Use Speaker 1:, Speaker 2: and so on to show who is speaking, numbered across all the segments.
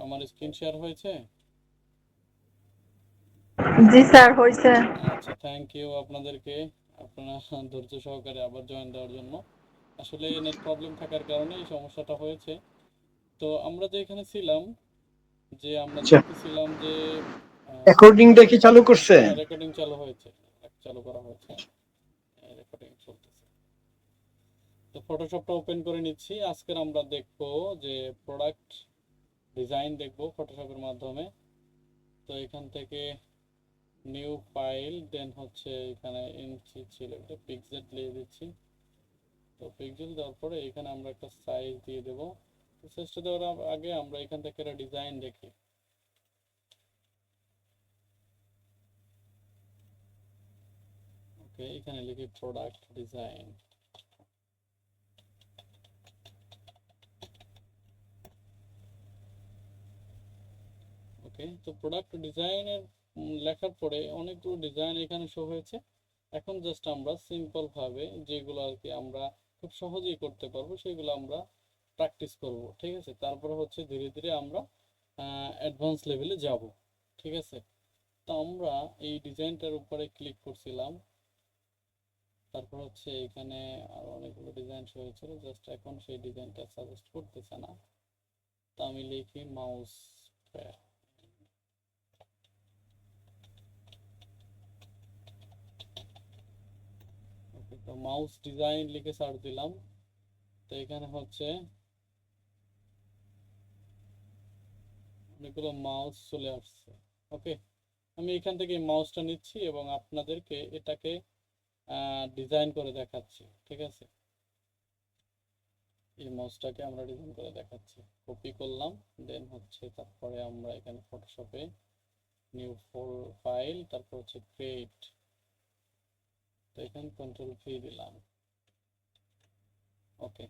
Speaker 1: আমার screen share হয়েছে?
Speaker 2: জি sir, হয়েছে।
Speaker 1: আচ্ছা, থ্যাংক ইউ আপনাদেরকে, আপনারা ধৈর্য সহকারে আবার জয়েন দেওয়ার জন্য। আসলে নেট প্রবলেম থাকার কারণে এই সমস্যাটা হয়েছে। তো আমরা যে এখানে ছিলাম, যে আমরা
Speaker 3: আচ্ছা,
Speaker 1: দেখতেছিলাম যে
Speaker 3: রেকর্ডিংটা কি চালু করছে?
Speaker 1: হ্যাঁ, রেকর্ডিং চালু হয়েছে, চালু করা হয়েছে, রেকর্ডিং চলতেছে। তো ফটোশপটা ওপেন করে নিচ্ছি। আজকের আমরা দেখব যে প্রোডাক্ট ডিজাইন দেখব ফটোশপের মাধ্যমে। তো এখান থেকে নিউ ফাইল, দেন হচ্ছে এখানে ইঞ্চি ছিল, এটা পিক্সেল দিয়ে দিচ্ছি। তো পিক্সেল দেওয়ার পরে এখানে আমরা একটা সাইজ দিয়ে দেবো। সাইজটা দেওয়ার আগে আমরা এখান থেকে একটা ডিজাইন দেখি। ওকে, এখানে লিখি প্রোডাক্ট ডিজাইন। ওকে, তো প্রোডাক্ট ডিজাইনের লেখার পরে অনেকগুলো ডিজাইন এখানে শো হয়েছে। এখন জাস্ট আমরা সিম্পল ভাবে যেগুলো আর কি আমরা খুব সহজেই করতে পারবো সেগুলো আমরা প্র্যাকটিস করব, ঠিক আছে? তারপরে হচ্ছে ধীরে ধীরে আমরা অ্যাডভান্স লেভেলে যাব, ঠিক আছে? তো আমরা এই ডিজাইনটার উপরে ক্লিক করছিলাম, তারপর হচ্ছে এখানে আরো অনেকগুলো ডিজাইন শো হয়েছিল, জাস্ট এখন সেই ডিজাইনটা সাজেস্ট করতেছে না। তো আমি লিখি মাউস প্যাড। ওকে, তো মাউস ডিজাইন লিখে সার্চ দিলাম। তো এখানে হচ্ছে অনেকগুলো মাউস চলে আসছে। ওকে, আমি এখান থেকে মাউসটা নিচ্ছি এবং আপনাদেরকে এটাকে ডিজাইন করে দেখাচ্ছি, ঠিক আছে? এই মাউসটাকে আমরা ডিজাইন করে দেখাচ্ছি। কপি করলাম, দেন হচ্ছে তারপরে আমরা এখানে ফটোশপে নিউ ফাইল, তারপর হচ্ছে ক্রিয়েট। তো এখানে কন্ট্রোল ভি দিলাম। ওকে,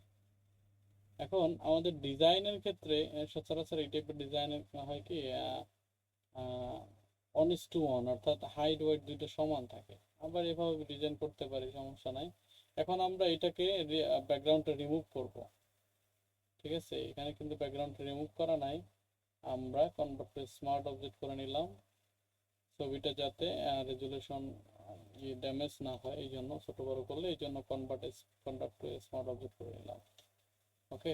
Speaker 1: এখন আমাদের ডিজাইনের ক্ষেত্রে সচরাচর এই টাইপের ডিজাইনের হয় কি, 1:1, অর্থাৎ হাইট ওয়েট দুইটা সমান থাকে। আবার এভাবে ডিজাইন করতে পারি, সমস্যা নাই। এখন আমরা এটাকে ব্যাকগ্রাউন্ডটা রিমুভ করব, ঠিক আছে? এখানে কিন্তু ব্যাকগ্রাউন্ডটা রিমুভ করা নাই, আমরা কনভার্ট টু স্মার্ট অবজেক্ট করে নিলাম। ছবিটা যাতে রেজুলেশন ড্যামেজ না হয় এই জন্য, ছোট বড় করলে এই জন্য কনভার্ট টু স্মার্ট অবজেক্ট করে নিলাম। ওকে,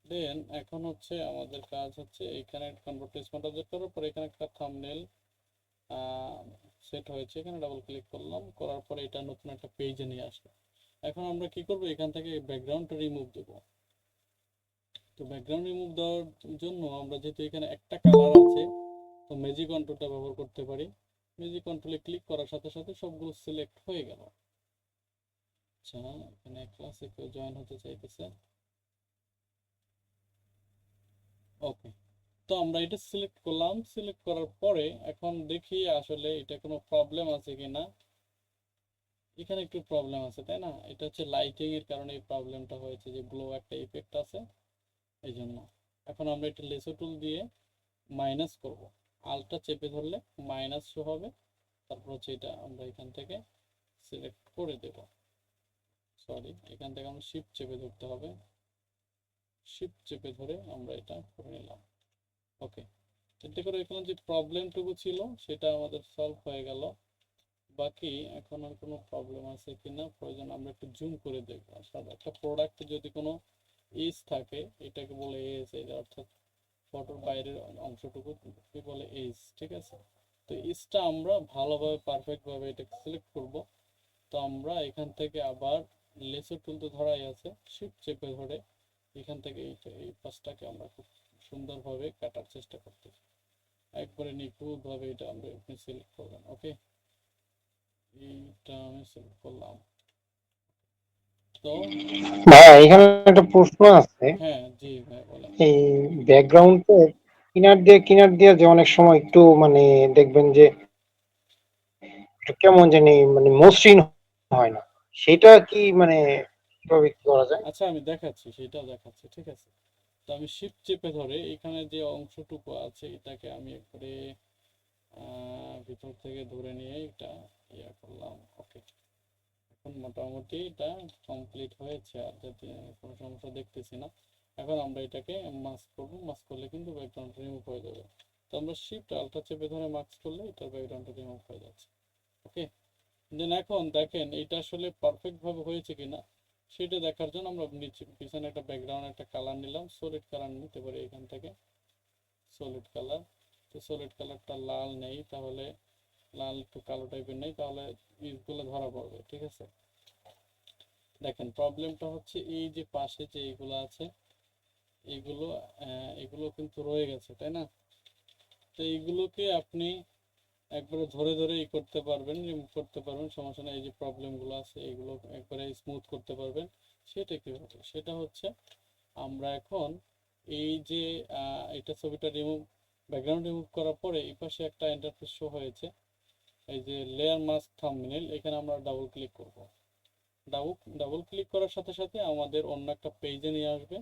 Speaker 1: দেন এখন হচ্ছে আমাদের কাজ হচ্ছে এখানে কনভার্ট টু স্মার্ট অবজেক্ট করার পর এখানে একটা থাম্বনেল সেট হয়েছে, এখানে ডাবল ক্লিক করলাম, করার পরে এটা নতুন একটা পেজে নিয়ে আসলো। এখন আমরা কি করব, এখান থেকে ব্যাকগ্রাউন্ডটা রিমুভ দেব। তো ব্যাকগ্রাউন্ড রিমুভ দেওয়ার জন্য আমরা যেহেতু এখানে একটা কালার আছে, তো ম্যাজিক কন্ট্রোলটা ব্যবহার করতে পারি। ম্যাজিক কন্ট্রোলে ক্লিক করার সাথে সাথে সবগুলো সিলেক্ট হয়ে গেল। আচ্ছা, এখানে ক্লাসে কেউ জয়েন হতে চাইতেছে। ওকে, তো আমরা এটা সিলেক্ট করলাম। সিলেক্ট করার পরে এখন দেখি আসলে এটা কোনো প্রবলেম আছে কিনা। এখানে একটু প্রবলেম আছে, তাই না? এটা হচ্ছে লাইটিং এর কারণে এই প্রবলেমটা হয়েছে, যে গ্লো একটা ইফেক্ট আছে এই জন্য। এখন আমরা এটা লেসো টুল দিয়ে মাইনাস করব। আলটা চেপে ধরলে মাইনাস শো হবে। তারপর হচ্ছে এটা আমরা এখান থেকে সিলেক্ট করে দেব। সরি, এখান থেকে আমরা শিফট চেপে ধরতে হবে। শিফট চেপে ধরে আমরা এটা করে নিলাম। ওকে, এতে করে এখানে যে প্রবলেমটুকু ছিল সেটা আমাদের সলভ হয়ে গেল। বাকি এখন আর কোনো প্রবলেম আছে কিনা প্রয়োজন আমরা একটু জুম করে দেখবো। আসলে একটা প্রোডাক্টে যদি কোনো এজ থাকে, এটাকে বলে এজ, অর্থাৎ ফটোর বাইরের অংশটুকু কি বলে, এজ, ঠিক আছে? তো এজটা আমরা ভালোভাবে পারফেক্ট ভাবে এটাকে সিলেক্ট করব। তো আমরা এখান থেকে আবার লেসার টুল তো ধরাই আছে, শিফট চেপে ধরে এখান থেকে এই পাশটাকে আমরা খুব সুন্দরভাবে কাটার চেষ্টা করতেছি। একবারে নিখুঁতভাবে এটা আমরা আপনি সিলেক্ট করবেন। ওকে, এইটা আমি সিলেক্ট করলাম। তো
Speaker 3: ভাইয়া, এখানে একটা প্রশ্ন আছে।
Speaker 1: হ্যাঁ, জি ভাই বলেন।
Speaker 3: এই ব্যাকগ্রাউন্ডে কিনার দিয়ে যে অনেক সময় একটু মানে দেখবেন যে একটু কেমন জানি মানে মসৃণ হয় না, সেটা কি মানে কিভাবে কি করা যায়?
Speaker 1: আচ্ছা, আমি দেখাচ্ছি, সেটাও দেখাচ্ছি, ঠিক আছে? তো আমি শিফট চেপে ধরে এখানে যে অংশটুকু আছে এটাকে আমি একবারে ভিতর থেকে ধরে নিয়ে এটা ইয়া করলাম। ওকে, এখন মোটামুটি এটা কমপ্লিট হয়েছে, আর যাতে কোনো সমস্যা দেখতেছি না। এখন আমরা এটাকে মাস্ক করব, মাস্ক করলে কিন্তু ব্যাকগ্রাউন্ড রিমুভ হয়ে যাবে। তো আমরা শিফট আলট্রা চেপে ধরে মাস্ক করলে এটার ব্যাকগ্রাউন্ডটা রিমুভ হয়ে যাচ্ছে। ওকে, দেন এখন দেখেন এটা আসলে পারফেক্ট ভাবে হয়েছে কিনা সেটা দেখার জন্য আমরা নিচে পিছনে একটা ব্যাকগ্রাউন্ড একটা কালার নিলাম, সলিড কালার নিতে পারি এখান থেকে, সলিড কালার। তো সলিড কালারটা লাল নেই, তাহলে লাল একটু কালো টাইপের নেই, তাহলে ইগুলো ধরা পড়বে। ঠিক আছে, দেখেন প্রবলেমটা হচ্ছে এই যে পাশে যে এইগুলো আছে এগুলো এগুলো কিন্তু রয়ে গেছে, তাই না? তো এইগুলোকে আপনি একবারে ধরে ধরে ই করতে পারবেন, রিমুভ করতে পারবেন, সমস্যা নেই। এই যে প্রবলেমগুলো আছে এগুলো একবারে স্মুথ করতে পারবেন। সেটা কীভাবে? সেটা হচ্ছে আমরা এখন এই যে এটা ছবিটা রিমুভ, ব্যাকগ্রাউন্ড রিমুভ করার পরে এই পাশে একটা ইন্টারফেস শো হয়েছে, এই যে লেয়ার মাস্ক থাম্বনেল, এখানে আমরা ডাবল ক্লিক করব। ডাবল ক্লিক করার সাথে সাথে আমাদের অন্য একটা পেজে নিয়ে আসবে।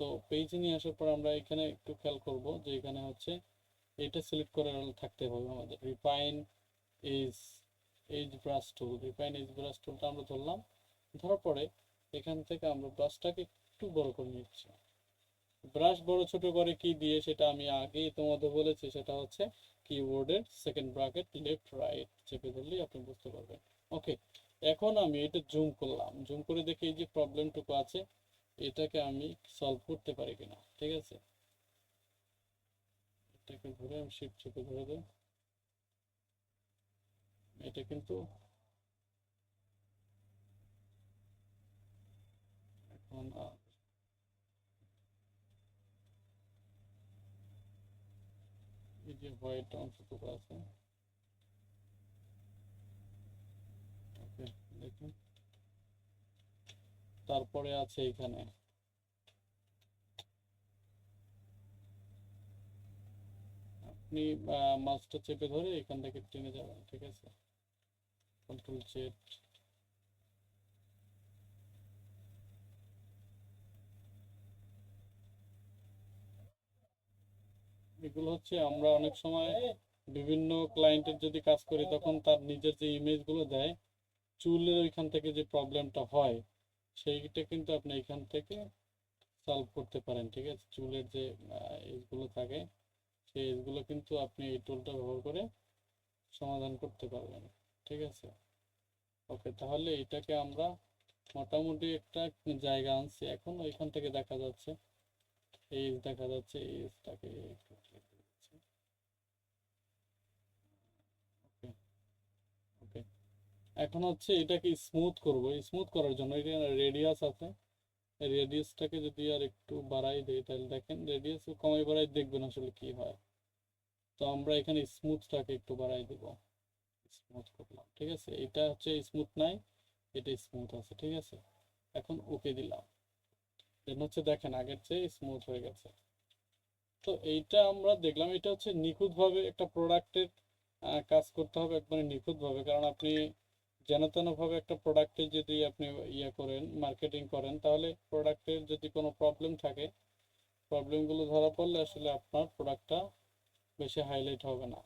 Speaker 1: তো পেজে নিয়ে আসার পর আমরা এখানে একটু খেয়াল করব যে এখানে হচ্ছে এটা সিলেক্ট করে থাকতে হবে আমাদের, refine edge brush tool. Refine edge brush টুলটা আমরা ধরলাম, ধরার পরে এখান থেকে আমরা ব্রাশটাকে একটু বড় করে নিচ্ছি। ব্রাশ বড় ছোট করে কি দিয়ে সেটা আমি আগেই তোমাদের বলেছি, সেটা হচ্ছে কিবোর্ডের সেকেন্ড ব্র্যাকেট লেফট রাইট চেপে ধরলেই আপনি বুঝতে পারবেন। ওকে, এখন আমি এটা জুম করলাম, জুম করে দেখি এই যে প্রবলেমটুকু আছে এটাকে আমি সলভ করতে পারি কিনা। ঠিক আছে, এটাকে ধরে আমি শিফট চেপে ধরে দেব। এটা কিন্তু এখন এই যে হোয়াইট অংশটুকু আছে, ওকে দেখুন, তারপরে আছে এখানে আপনি মাউসটা চেপে ধরে এখান থেকে টেনে যাবেন। ঠিক আছে, কন্ট্রোল জেড। এগুলো হচ্ছে আমরা অনেক সময় বিভিন্ন ক্লায়েন্টের যদি কাজ করি তখন তার নিজের যে ইমেজগুলো দেয় চুলের ওইখান থেকে যে প্রবলেমটা হয় সেইটা কিন্তু আপনি এখান থেকে সলভ করতে পারেন। ঠিক আছে, চুলের যে এজগুলো থাকে সেই এজগুলো কিন্তু আপনি এই টুলটা ব্যবহার করে সমাধান করতে পারবেন। ঠিক আছে, ওকে, তাহলে এটাকে আমরা মোটামুটি একটা জায়গা আনছি। এখন ওইখান থেকে দেখা যাচ্ছে এই দেখা যাচ্ছে, এই এজটাকে একটু click করে দিচ্ছি। ওকে, ওকে, এখন হচ্ছে এটাকে স্মুথ করব। স্মুথ করার জন্য এখানে রেডিয়াস আছে, রেডিয়াসটাকে যদি আর একটু বাড়াই দেই তাহলে দেখেন রেডিয়াস কমাই বাড়াই দেখবেন আসলে কি হয়। তো আমরা এখানে স্মুথটাকে একটু বাড়াই দেব, স্মুথ করলাম। ঠিক আছে, এটা হচ্ছে স্মুথ নাই, এটা স্মুথ আছে। ঠিক আছে, এখন ওকে দিলাম, দেন হচ্ছে দেখেন আগের চেয়ে স্মুথ হয়ে গেছে। তো এইটা আমরা দেখলাম, এটা হচ্ছে নিখুঁতভাবে একটা প্রোডাক্টের কাজ করতে হবে একবারে নিখুঁতভাবে, কারণ আপনি যেন তেনভাবে একটা প্রোডাক্টে যদি আপনি ইয়ে করেন মার্কেটিং করেন তাহলে প্রোডাক্টের যদি কোনো প্রবলেম থাকে প্রবলেমগুলো ধরা পড়লে আসলে আপনার প্রোডাক্টটা বেশি হাইলাইট হবে না,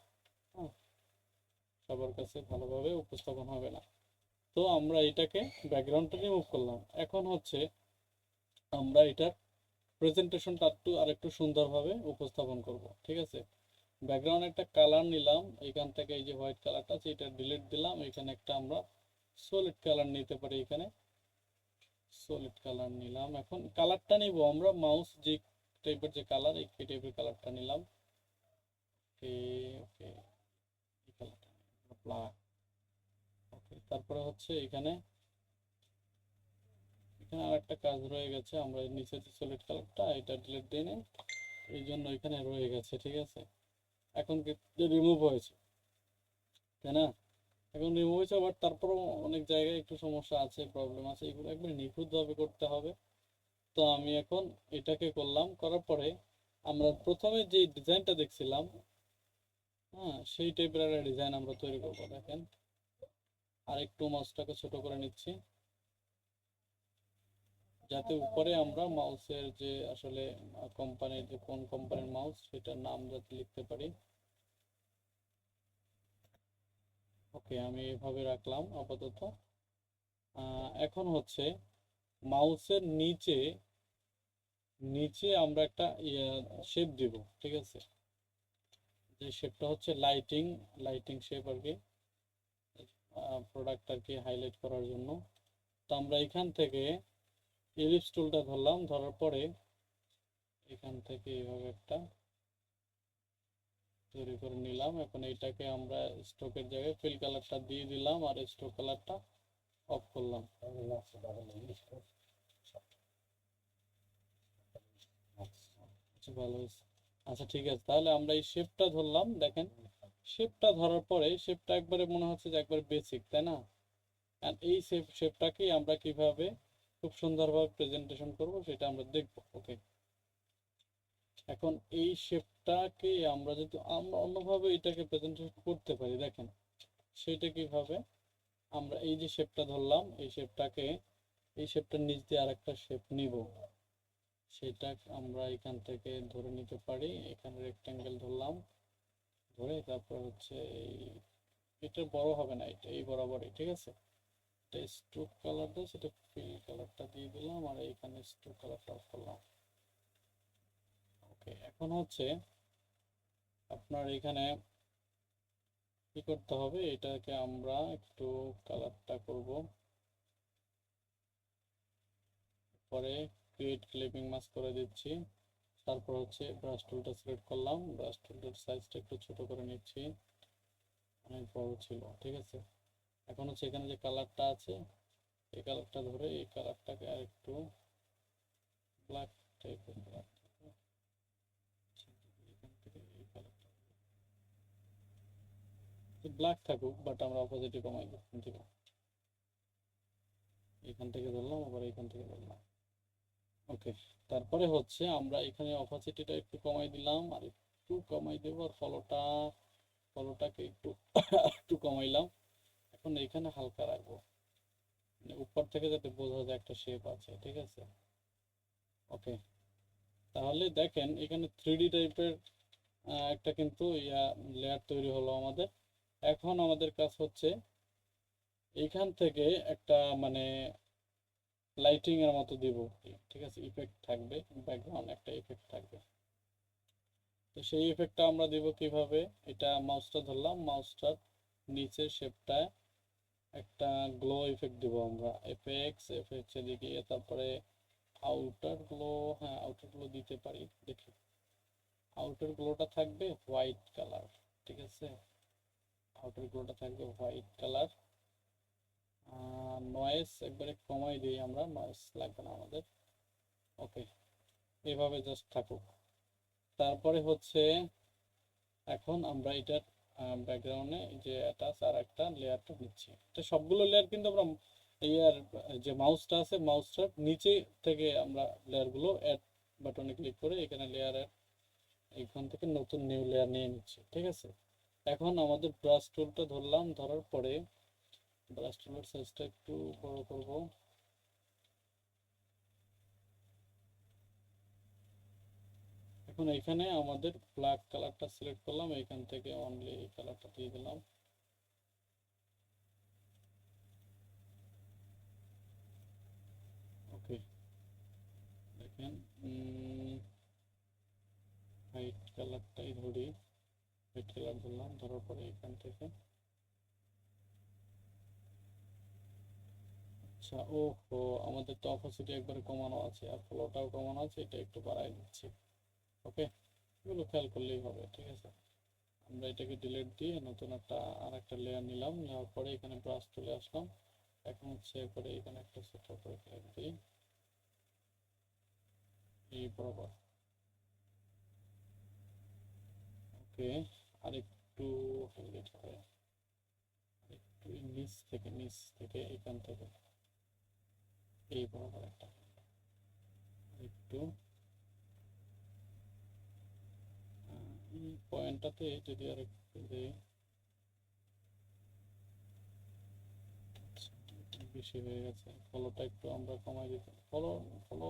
Speaker 1: হ্যাঁ, সবার কাছে ভালোভাবে উপস্থাপন হবে না। তো আমরা এটাকে ব্যাকগ্রাউন্ডটা রিমুভ করলাম। এখন হচ্ছে আমরা এটার প্রেজেন্টেশনটা একটু আরেকটু সুন্দরভাবে উপস্থাপন করব। ঠিক আছে, ব্যাকগ্রাউন্ড একটা কালার নিলাম এখান থেকে, এই যে হোয়াইট কালারটা আছে এটা ডিলিট দিলাম, এখানে একটা আমরা সলিড কালার নিতে পারি। এখানে সলিড কালার নিলাম, এখন কালারটা নিব আমরা মাউস যে টাইপের যে কালার এই টাইপের কালারটা নিলাম। ওকে, ওকে, এই কালারটা ব্ল্যাক। ওকে, তারপরে হচ্ছে এখানে এখানে আর একটা কাজ রয়ে গেছে, আমরা নিচে যে সলিড কালারটা এটা ডিলিট দিয়ে নিই, এই জন্য এখানে রয়ে গেছে। ঠিক আছে, এখন রিমুভ হয়েছে, তাই না? এখন রিমুভ হয়েছে, আবার তারপরও অনেক জায়গায় একটু সমস্যা আছে, প্রবলেম আছে, এগুলো একবার নিখুঁতভাবে করতে হবে। তো আমি এখন এটাকে করলাম, করার পরে আমরা প্রথমে যে ডিজাইনটা দেখছিলাম, হ্যাঁ, সেই টাইপের একটা ডিজাইন আমরা তৈরি করবো। দেখেন আর একটু মাউসটাকে ছোট করে নিচ্ছি যাতে উপরে আমরা মাউসের যে আসলে কোম্পানির যে কোন কোম্পানির মাউস সেটার নাম যাতে লিখতে পারি। ওকে, আমি এভাবে রাখলাম আপাতত। এখন হচ্ছে মাউসের নিচে নিচে আমরা একটা শেপ দিব, ঠিক আছে? যে শেপটা হচ্ছে লাইটিং শেপ আর কি, প্রোডাক্ট আর কি হাইলাইট করার জন্য। তো আমরা এখান থেকে এলিপস টুলটা ধরলাম, ধরার পরে এখান থেকে এইভাবে একটা তৈরি করে নিলাম। এখন এইটাকে আমরা স্ট্রোকের জায়গায় ফিল কালারটা দিয়ে দিলাম আর স্ট্রোক কালারটা অফ করলাম। আচ্ছা, ভালো হয়েছে। আচ্ছা, ঠিক আছে, তাহলে আমরা এই শেপটা ধরলাম। দেখেন, শেপটা ধরার পরে শেপটা একবারে মনে হচ্ছে যে একবারে বেসিক, তাই না? আর এই শেপটাকেই আমরা কিভাবে খুব সুন্দরভাবে প্রেজেন্টেশন করব সেটা আমরা দেখব। ওকে, এখন এই শেপটাকে আমরা যদি আমরা অন্যভাবে এটাকে প্রেজেন্টেশন করতে পারি, দেখেন সেটা কিভাবে। আমরা এই যে শেপটা ধরলাম, এই শেপটার নিচ দিয়ে আরেকটা শেপ নিব, সেটা আমরা এখান থেকে ধরে নিতে পারি। এখানে রেক্টেঙ্গেল ধরলাম, ধরে তারপর হচ্ছে এটা বড় হবে না, এটা এই বরাবরই, ঠিক আছে? এটা স্ট্রোক কালার দেয়, সেটা ফিল কালারটা দিয়ে দিলাম আর এইখানে স্ট্রোক কালারটা অফ করলাম। ওকে, এখন হচ্ছে আপনার এখানে কি করতে হবে, এটাকে আমরা একটু কালারটা করব। পরে ক্রিয়েট ক্লিপিং মাস্ক করে দিচ্ছি। তারপর হচ্ছে ব্রাশ টুলটা সিলেক্ট করলাম, ব্রাশ টুলটার সাইজটা একটু ছোট করে নিচ্ছি, অনেক বড় ছিল, ঠিক আছে? এখন হচ্ছে এখানে যে কালারটা আছে, এই কালারটা ধরে এই কালারটাকে আর একটু ব্ল্যাক টাইপের কালার, এখান থেকে এই কালারটা ব্ল্যাক থাকুক, বাট আমরা অপোজিটে কমাই দিই এখান থেকে। এখান থেকে ধরলাম, আবার এখান থেকে ধরলাম। ওকে, তারপরে হচ্ছে আমরা এখানে অপাসিটিটা একটু কমাই দিলাম আর একটু কমাই দেবো, আর ফলোটাকে একটু একটু কমাইলাম। এখন এখানে হালকা রাখবো, মানে উপর থেকে যাতে বোঝা যায় একটা শেপ আছে, ঠিক আছে? ওকে, তাহলে দেখেন এখানে 3D টাইপের একটা কিন্তু লেয়ার তৈরি হলো আমাদের। এখন আমাদের কাজ হচ্ছে এইখান থেকে একটা মানে লাইটিং এর মতো দিব, ঠিক আছে? ইফেক্ট থাকবে, ব্যাকগ্রাউন্ড একটা ইফেক্ট থাকবে। তো সেই ইফেক্টটা আমরা দিব কিভাবে, এটা মাউসটা ধরলাম, মাউসটার নিচের শেপটা একটা গ্লো ইফেক্ট দিব আমরা। এফেক্টস এদিকে, তারপরে আউটার গ্লো, হ্যাঁ আউটার গ্লো দিতে পারি। দেখি, আউটার গ্লোটা থাকবে হোয়াইট কালার, ঠিক আছে? আউটার গ্লোটা থাকবে হোয়াইট কালার। নয়েস একবারে কমাই দিই আমরা, নয়েস লাগবে না আমাদের। ওকে, এভাবে জাস্ট থাকুক। তারপরে হচ্ছে এখন আমরা এটার ব্যাকগ্রাউন্ডে যে অ্যাটাচ আর একটা লেয়ারটা নিচ্ছি। এটা সবগুলো লেয়ার কিন্তু আমরা ইয়ার যে মাউসটা আছে, মাউসটার নিচে থেকে আমরা লেয়ারগুলো অ্যাড বাটনে ক্লিক করে এখানে লেয়ার অ্যাড, এখান থেকে নতুন নিউ লেয়ার নিয়ে নিচ্ছি, ঠিক আছে? এখন আমাদের ব্রাশ টুলটা ধরলাম, ধরার পরে ব্রাশ টুলের সাইজটা একটু বড় করব। এখন এখানে আমাদের ব্ল্যাক কালারটা সিলেক্ট করলাম, এখান থেকে অনলি এই কালারটা দিয়ে দিলাম। ওকে, দেখেন হোয়াইট কালারটাই ধরি, হোয়াইট কালার ধরলাম, ধরার পরে এখান থেকে আচ্ছা, ওহো, আমাদের তো অপোসিটি একবারে কমানো আছে আর ফ্লোটাও কমানো আছে, এটা একটু বাড়াই দিচ্ছি। ওকে, এগুলো খেয়াল করলেই হবে, ঠিক আছে? আমরা এটাকে ডিলিট দিয়ে নতুন আর একটা লেয়ার নিলাম, নেওয়ার পরে এখানে ব্রাশ চলে আসলাম। এখন হচ্ছে এরপরে এখানে একটা ছোট করে ক্লিক দিই এই বরাবর। ওকে, আরেকটু হাইলাইট করে, আরেকটু নিচ থেকে এখান থেকে এই বরাবর একটা একটু এই পয়েন্টটাতে যদি আর একটু দেই, বেশি হয়ে গেছে। ফলোটা একটু আমরা কমাই দিতে, ফলো ফলো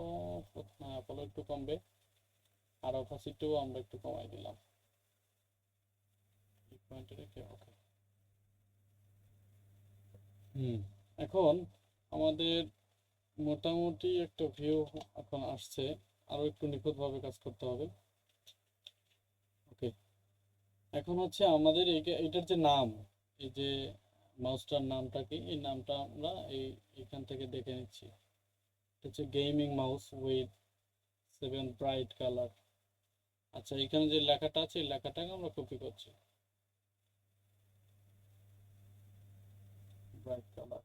Speaker 1: হ্যাঁ, ফলো একটু কমবে, আর অপাসিটিও আমরা একটু কমাই দিলাম এই পয়েন্টে রেখে। ওকে, এখন আমাদের মোটামুটি একটা ভিউ এখন আসছে। আরো একটু নিখুঁতভাবে কাজ করতে হবে। ওকে, এখন হচ্ছে আমাদের এইটার যে নাম, এই যে মাউসটার নামটা কি, এই নামটা আমরা এখান থেকে দেখে নিচ্ছি। এটা হচ্ছে gaming mouse with 7 bright colour. আচ্ছা, এখানে যে লেখাটা আছে এই লেখাটাকে আমরা কপি করছি, ব্রাইট কালার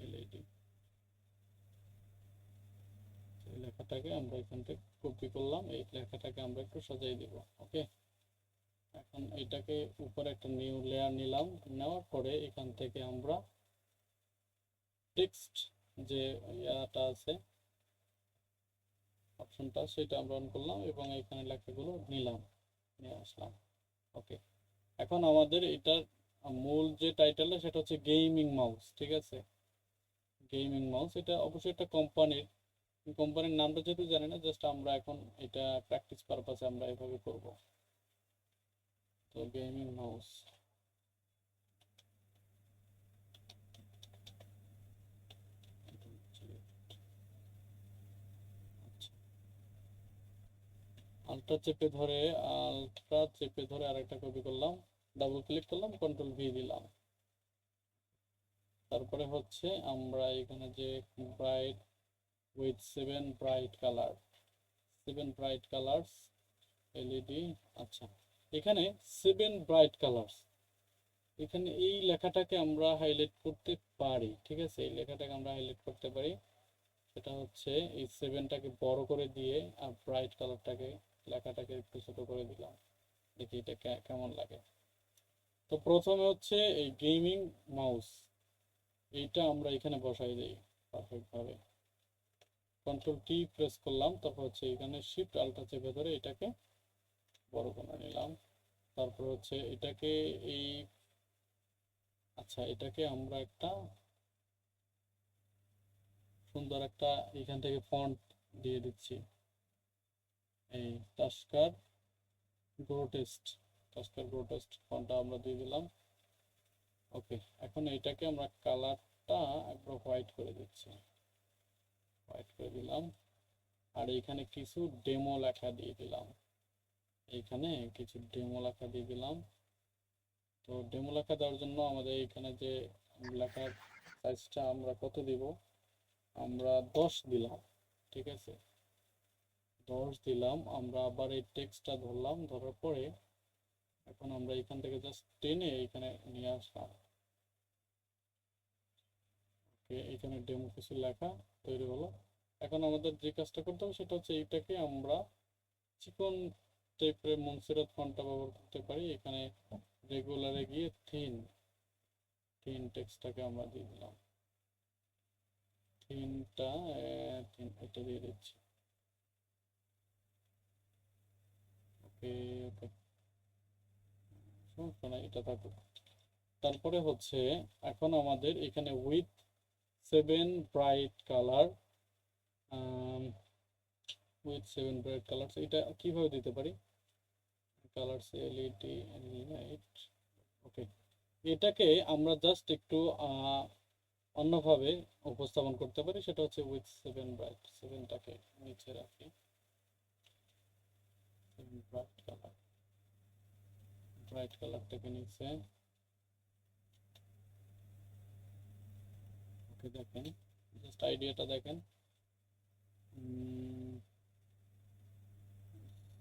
Speaker 1: এলইডি। এই লেখাটাকে আমরা এখান থেকে কপি করলাম, এই লেখাটাকে আমরা একটু সাজিয়ে দিব। ওকে, এখন এটাকে উপরে একটা নিউ লেয়ার নিলাম, নেওয়ার পরে এখান থেকে আমরা টেক্সট যে ইয়াটা আছে অপশনটা, সেটা আমরা অন করলাম এবং এখানে লেখাগুলো নিলাম, নিয়ে আসলাম। ওকে, এখন আমাদের এটার মূল যে টাইটেলটা সেটা হচ্ছে গেমিং মাউস। ঠিক আছে, গেমিং মাউস, এটা অবশ্যই একটা কোম্পানির নামটা যেহেতু জানি না, জাস্ট আমরা এখন এটা প্র্যাকটিস পারপাসে আমরা এভাবে করব। তো গেমিং মাউস, আলট্রা চেপে ধরে আরেকটা কপি করলাম, ডাবল ক্লিক করলাম, কন্ট্রোল ভি দিলাম। তারপরে হচ্ছে আমরা এখানে যে bright with 7 bright colours LED. আচ্ছা, এখানে 7 ব্রাইট কালার্স, এখানে এই লেখাটাকে আমরা হাইলাইট করতে পারি। ঠিক আছে, এই লেখাটাকে আমরা হাইলাইট করতে পারি। সেটা হচ্ছে এই 7টাকে বড় করে দিয়ে আর ব্রাইট কালারটাকে, লেখাটাকে একটু ছোট করে দিলাম, দেখি এটা কেমন লাগে। তো প্রথমে হচ্ছে এই গেমিং মাউস, এইটা আমরা এখানে বসাই দিই পারফেক্ট ভাবে। কন্ট্রোল টি প্রেস করলাম, তারপর হচ্ছে এখানে শিফট আলট্রা চেপে ধরে এটাকে বড় করে নিলাম। তারপর হচ্ছে এটাকে এই, আচ্ছা, এটাকে আমরা একটা সুন্দর একটা এখান থেকে ফন্ট দিয়ে দিচ্ছি, এই টাস্কার গ্রোটেস্ট ফন্টটা আমরা দিয়ে দিলাম। ওকে, এখন এটাকে আমরা কালারটা একবার হোয়াইট করে দিচ্ছি, হোয়াইট করে দিলাম। আর এইখানে কিছু ডেমো লেখা দিয়ে দিলাম, এইখানে কিছু ডেমো লেখা দিয়ে দিলাম। তো ডেমো লেখা দেওয়ার জন্য আমাদের এইখানে যে লেখার সাইজটা আমরা কত দিব, আমরা 10 দিলাম। ঠিক আছে, 10 দিলাম। আমরা আবার এই টেক্সটটা ধরলাম, ধরার পরে এখন আমরা এখান থেকে জাস্ট টেনে এখানে নিয়ে আসলাম। ওকে, এখানে ডেমো কিছু লেখা তৈরি হলো। এখন আমাদের যে কাজটা করতে হবে সেটা হচ্ছে এইটাকে আমরা চিকন টাইপের মনসেরাত ফন্টটা ব্যবহার করতে পারি। এখানে রেগুলারে গিয়ে থিন টেক্সটটাকে আমরা দিয়ে দিলাম, থিনটা এটা দিয়ে দিচ্ছি। ওকে, ওকে, সমস্যা নাই, এটা থাকুক। তারপরে হচ্ছে এখন আমাদের এখানে উইথ 7 ব্রাইট কালার, এটা কিভাবে দিতে পারি, কালারস এলইডি লাইট। ওকে, এটাকে আমরা জাস্ট একটু অন্যভাবে উপস্থাপন করতে পারি, সেটা হচ্ছে উইথ 7 ব্রাইট, 7টাকে নিচে রাখি, 7 ব্রাইট কালারটাকে নিচে। ওকে, দেখেন, জাস্ট আইডিয়াটা দেখেন।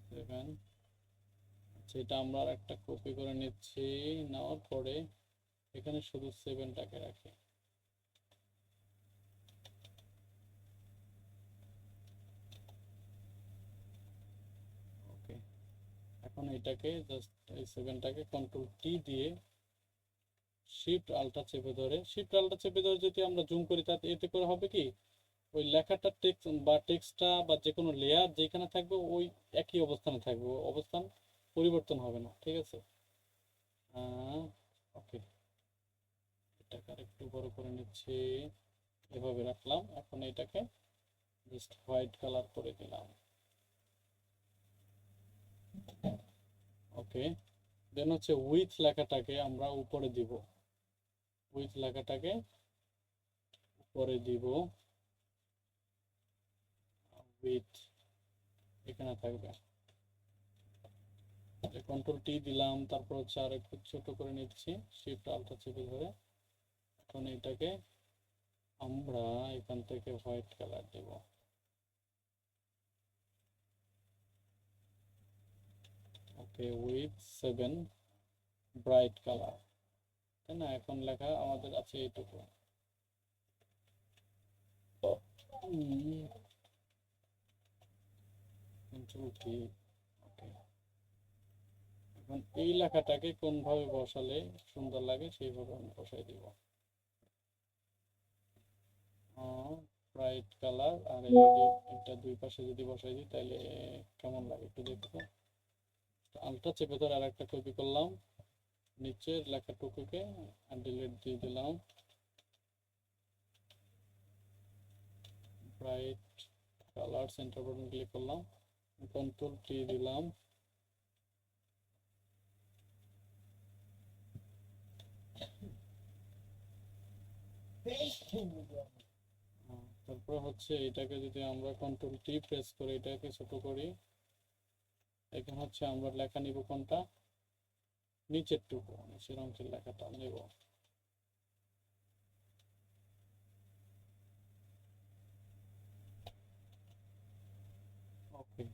Speaker 1: 7, আচ্ছা, এটা আমরা আর একটা কপি করে নিচ্ছি, নেওয়ার পরে এখানে শুধু 7টাকে রাখি। ওকে, এখন এটাকে জাস্ট এই 7টাকে কন্ট্রোল টি দিয়ে শিফট আলটা চেপে ধরে যদি আমরা জুম করি, তাতে এতে করে হবে কি, ওই লেখাটার টেক্সটটা বা যে কোনো লেয়ার যেখানে থাকবে ওই একই অবস্থানে থাকবে, অবস্থান পরিবর্তন হবে না। ঠিক আছে, ওকে, এটাকে আর একটু বড় করে নিচ্ছি, এভাবে রাখলাম। এখন এটাকে জাস্ট হোয়াইট কালার করে দিলাম। ওকে, দেন হচ্ছে উইথ লেখাটাকে আমরা উপরে দিব, উইথ লেখাটাকে উপরে দিব, উইথ এখানে থাকবে। কন্ট্রোল টি দিলাম, তারপর হচ্ছে আর একটু ছোট করে নিচ্ছি, শিফট আলট্রা চেপে ধরে। এখন এটাকে আমরা এখান থেকে হোয়াইট কালার দেব। ওকে, উইথ 7 ব্রাইট কালার, তাই না? এখন লেখা আমাদের আছে এইটুকু। Control T. ওকে, এখন এই লেখাটাকে কোনভাবে বসালে সুন্দর লাগে সেইভাবে আমি বসাই দিব। ব্রাইট কালার, আর এটা দুই পাশে যদি বসাই দিই তাহলে কেমন লাগে একটু দেখো। আলটা চেপে ধরে আর একটা কপি করলাম, নিচের লেখাটুকুকে ডিলিট দিয়ে দিলাম। Bright colour, centre button click করলাম, কন্ট্রোল টি দিলাম। তারপর হচ্ছে এটাকে যদি আমরা কন্ট্রোল টি প্রেস করে এটাকে ছোট করি, এখানে হচ্ছে আমরা লেখা নিব কোনটা, নিচের টুকু, নিচের অংশের লেখাটা নেব। ওকে,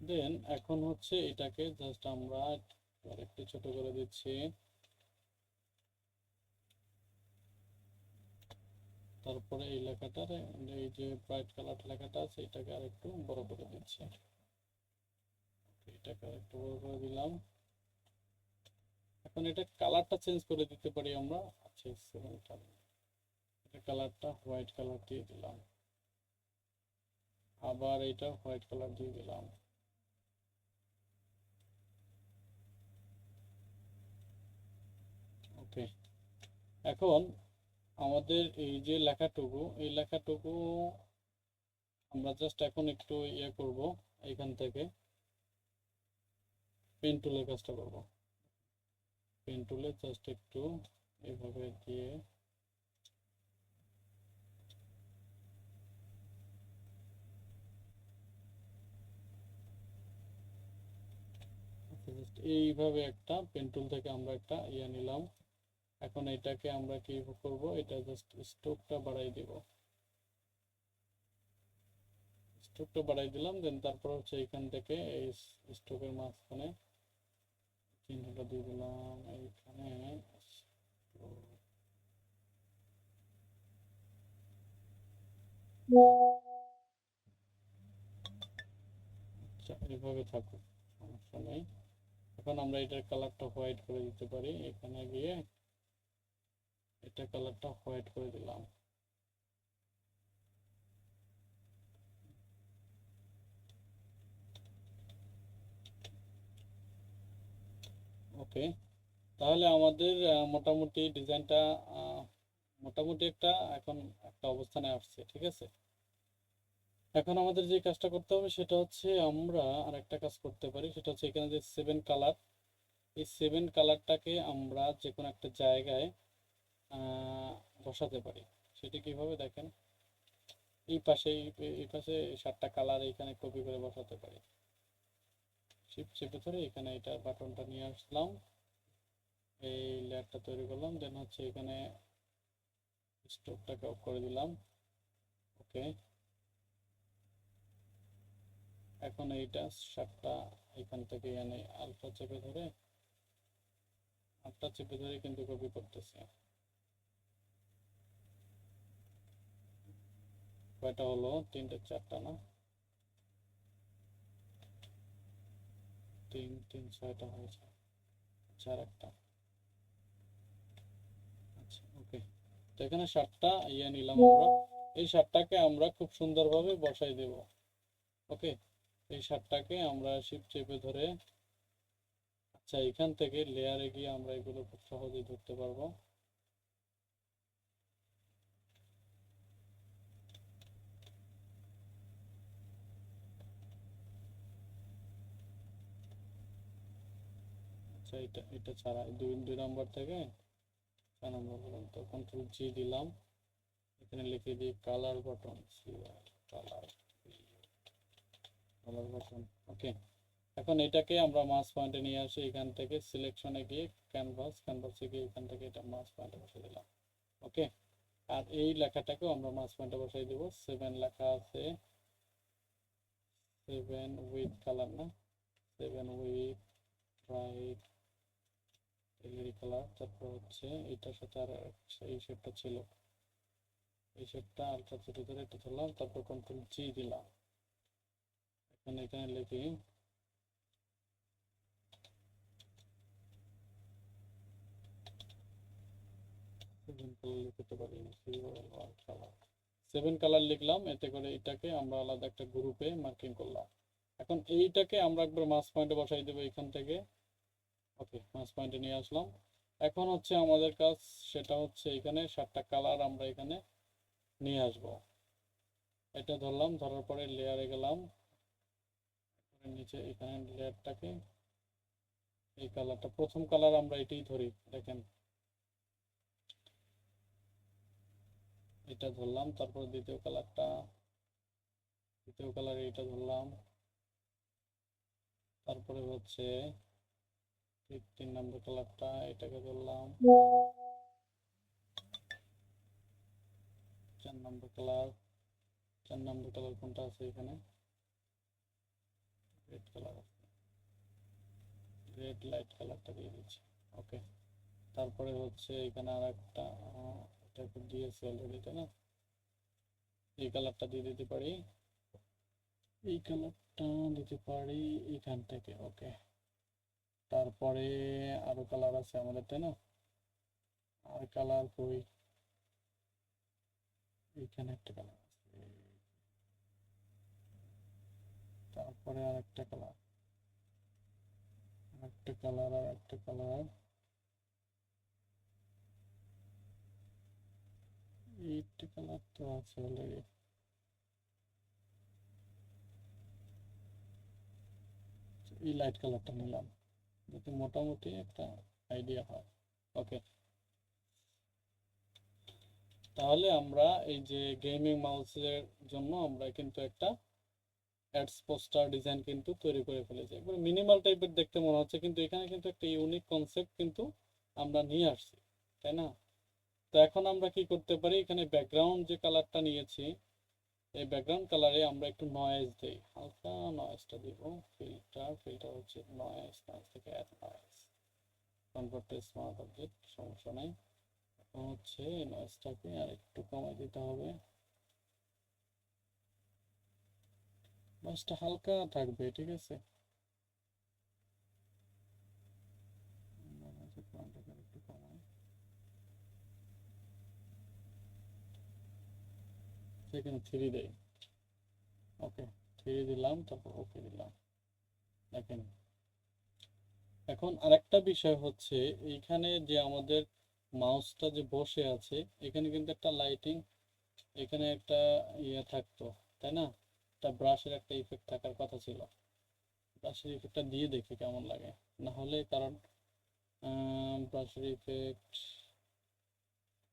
Speaker 1: দেন এখন হচ্ছে এটাকে জাস্ট আমরা একটু ছোট করে দিচ্ছি, তারপরে এই লেখাটার এই যে ব্রাইট কালার লেখাটা আছে এটাকে আর একটু বড় করে দিচ্ছি। এটাকে আর একটু বড় করে দিলাম। এখন এটা কালারটা চেঞ্জ করে দিতে পারি আমরা। আচ্ছা, এটা কালারটা হোয়াইট কালার দিয়ে দিলাম, আবার এটা হোয়াইট কালার দিয়ে দিলাম। ওকে, এখন আমাদের এই যে লেখাটুকু, এই লেখাটুকু আমরা জাস্ট এখন একটু ইয়ে করব, এখান থেকে পেন টুলের কাজটা করব। পেন টুলে জাস্ট একটু এভাবে দিয়ে জাস্ট এইভাবে একটা পেন টুল থেকে আমরা একটা ইয়ে নিলাম। এখন এটাকে আমরা কি করব, এটা জাস্ট স্ট্রোকটা বাড়াই দিব, স্ট্রোকটা বাড়াই দিলাম। দেন তারপর হচ্ছে এখান থেকে এই স্ট্রোকের মাঝখানে চিহ্নটা দিয়ে দিলাম এইখানে। আচ্ছা, এইভাবে থাকুক, সমস্যা নেই। এখন আমরা এটার কালারটা হোয়াইট করে দিতে পারি, এখানে গিয়ে এটা কালারটা হোয়াইট করে দিলাম। ওকে, তাহলে আমাদের মোটামুটি ডিজাইনটা মোটামুটি একটা এখন একটা অবস্থানে আসছে, ঠিক আছে। এখন আমাদের যে কাজটা করতে হবে সেটা হচ্ছে আমরা আর একটা কাজ করতে পারি, সেটা হচ্ছে এখানে যে 7 কালার, এই 7 কালারটাকে আমরা যে কোনো একটা জায়গায় বসাতে পারি। সেটা কিভাবে দেখেন, এই পাশে এই পাশে 7টা কালার এখানে কপি করে বসাতে পারি। শিফট চেপে ধরে এখানে এটা বাটনটা নিয়ে আসলাম, এই লেয়ারটা তৈরি করলাম, দেন হচ্ছে এখানে স্টোকটাকে অফ করে দিলাম। ওকে, এখন এইটা 7টা এখান থেকে এনে আলট্রা চেপে ধরে কিন্তু কপি করতেছি। কয়টা হলো, 3টে 4টা না, 3 3 6টা হয়েছে। আচ্ছা, আর একটা। আচ্ছা, ওকে, তো এখানে 7টা ইয়ে নিলাম আমরা। এই 7টাকে আমরা খুব সুন্দরভাবে বসাই দেব। ওকে, এই 7টাকে আমরা শিফট চেপে ধরে, আচ্ছা, এখান থেকে লেয়ারে গিয়ে আমরা এগুলো খুব সহজেই ধরতে পারবো। আচ্ছা, এটা এটা ছাড়া দুই দুই নাম্বার থেকে 4 নম্বর পর্যন্ত কন্ট্রোল জি দিলাম, এখানে লিখে দিই colour button, colour colour version. Okay, এখন এটাকে আমরা মাস পয়েন্টে নিয়ে আসি, এখান থেকে সিলেকশনে গিয়ে ক্যানভাসে গিয়ে এখান থেকে এটা মাস পয়েন্টে বসিয়ে দিলাম। ওকে, আর এই লেখাটাকেও আমরা মাস পয়েন্টে বসাই দেবো। 7 লেখা আছে, 7 উইথ কালার না, 7 উইথ ব্রাইট এলইডি কালার। তারপর হচ্ছে এটার সাথে আর এই শেপটা ছিল, এই শেপটা আলট্রা ছোট ধরে এটা ধরলাম, তারপর কন্ট্রোল জি দিলাম। এখানে লিখি লিখতে পারি 7 কালার লিখলাম, এতে করে এটাকে আমরা আলাদা একটা গ্রুপে মার্কিং করলাম। এখন এইটাকে আমরা একবার মাস পয়েন্টে বসাই দেবো এখান থেকে। ওকে, মাস পয়েন্টে নিয়ে আসলাম। এখন হচ্ছে আমাদের কাজ, সেটা হচ্ছে এখানে 7টা কালার আমরা এখানে নিয়ে আসব। এটা ধরলাম, ধরার পরে লেয়ারে গেলাম, নিচে এখানে লেয়ারটাকে, এই কালারটা প্রথম কালার আমরা এটাই ধরি, দেখেন এটা ধরলাম। তারপর দ্বিতীয় কালার এটা ধরলাম। তারপরে হচ্ছে 3 নম্বর কালারটা, এটাকে ধরলাম। 4 নম্বর কালার কোনটা আছে এখানে, রেড কালার আছে, রেড লাইট কালারটা দিয়ে দিচ্ছি। ওকে, তারপরে হচ্ছে এখানে আর একটা, এটা দিয়েছি অলরেডি তাই না, এই কালারটা দিয়ে দিতে পারি, এখান থেকে। ওকে, তারপরে আরো কালার আছে আমাদের তাই না, আর কালার কই, এইখানে একটা কালার আছে, তারপরে আর একটা কালার, আর একটা কালার, এইটা কালার তো আছে অলরেডি। এই লাইট কালারটা নিলাম, যাতে মোটামুটি একটা আইডিয়া হয়। ওকে, তাহলে আমরা এই যে গেমিং মাউসের জন্য আমরা কিন্তু একটা অ্যাডস পোস্টার ডিজাইন কিন্তু তৈরি করে ফেলেছি। একবার মিনিমাল টাইপের দেখতে মনে হচ্ছে, কিন্তু এখানে কিন্তু একটা ইউনিক কনসেপ্ট কিন্তু আমরা নিয়ে আসছি, তাই না? তো এখন আমরা কি করতে পারি, এখানে ব্যাকগ্রাউন্ড যে কালারটা নিয়েছি, এই ব্যাকগ্রাউন্ড কালারে আমরা একটু নয়েজ দেই, হালকা নয়েজটা দিব। ফিল্টার হচ্ছে নয়েজ থেকে add noise, convert to smart object, সমস্যা নাই। এখন হচ্ছে এই নয়েজটাকে আর একটু কমাই দিতে হবে, নয়েজটা হালকা থাকবে, ঠিক আছে। একটু কমাই, সেখানে 3 দেই। ওকে, 3 দিলাম, তারপর ওকে দিলাম। দেখেন, এখন আরেকটা বিষয় হচ্ছে, এইখানে যে আমাদের মাউসটা যে বসে আছে, এখানে কিন্তু একটা লাইটিং, এখানে একটা ইয়ে থাকতো, তাই না? একটা ব্রাশের একটা ইফেক্ট থাকার কথা ছিল, ব্রাশের ইফেক্টটা দিয়ে দেখি কেমন লাগে। না হলে কারণ ব্রাশের ইফেক্ট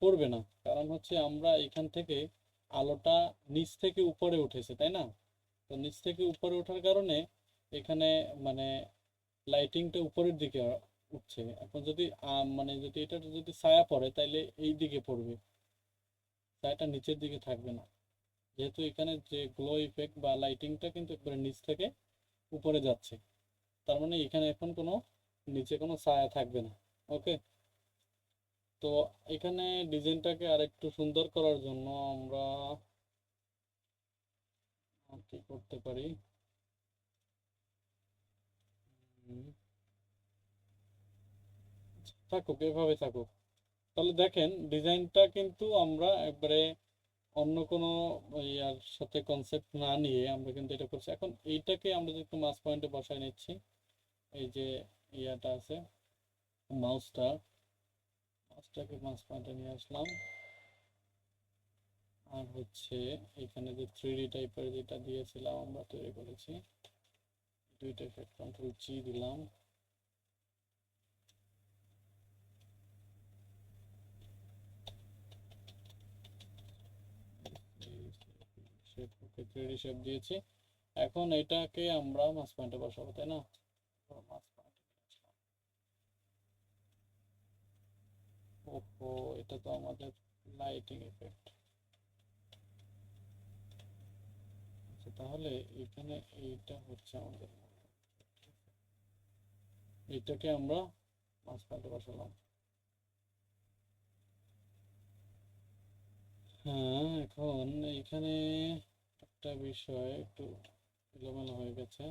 Speaker 1: পড়বে না, কারণ হচ্ছে আমরা এখান থেকে আলোটা নিচ থেকে উপরে উঠেছে, তাই না? তো নিচ থেকে উপরে ওঠার কারণে এখানে মানে লাইটিংটা উপরের দিকে উঠছে। এখন যদি মানে যদি এটা যদি ছায়া পড়ে, তাইলে এই দিকে পড়বে, ছায়াটা নিচের দিকে থাকবে না, যেহেতু এখানে যে গ্লো ইফেক্ট বা লাইটিংটা কিন্তু একবারে নিচ থেকে উপরে যাচ্ছে, তার মানে এখানে এখন কোনো নিচে কোনো ছায়া থাকবে না। ওকে, তো এখানে ডিজাইনটাকে আরেকটু সুন্দর করার জন্য আমরা কি করতে পারি, হুম, থাকুক, এভাবে থাকুক। তাহলে দেখেন ডিজাইনটা কিন্তু আমরা একবারে অন্য কোনো ইয়ার সাথে কনসেপ্ট না নিয়ে আমরা কিন্তু এটা করছি। এখন এইটাকে আমরা যদি একটু মাস পয়েন্টে বসায় নিচ্ছি, এই যে ইয়াটা আছে, মাউসটাকে মাস পয়েন্টে নিয়ে আসলাম। আর হচ্ছে এখানে যে 3D টাইপের যেটা দিয়েছিলাম আমরা তৈরি করেছি, দুইটা ইফেক্ট, কন্ট্রোল জি দিলাম। শেপ, ওকে, 3D শেপ দিয়েছি। এখন এটাকে আমরা মাস পয়েন্টে বসাবো, তাই না? মাস পয়েন্টে ওহো, এটা তো আমাদের লাইটিং ইফেক্ট। আচ্ছা, তাহলে এখানে এইটা হচ্ছে আমাদের, এইটাকে আমরা মাস পয়েন্টে বসালাম। হ্যাঁ, এখন এইখানে একটা বিষয় একটু এলোমেলো হয়ে গেছে,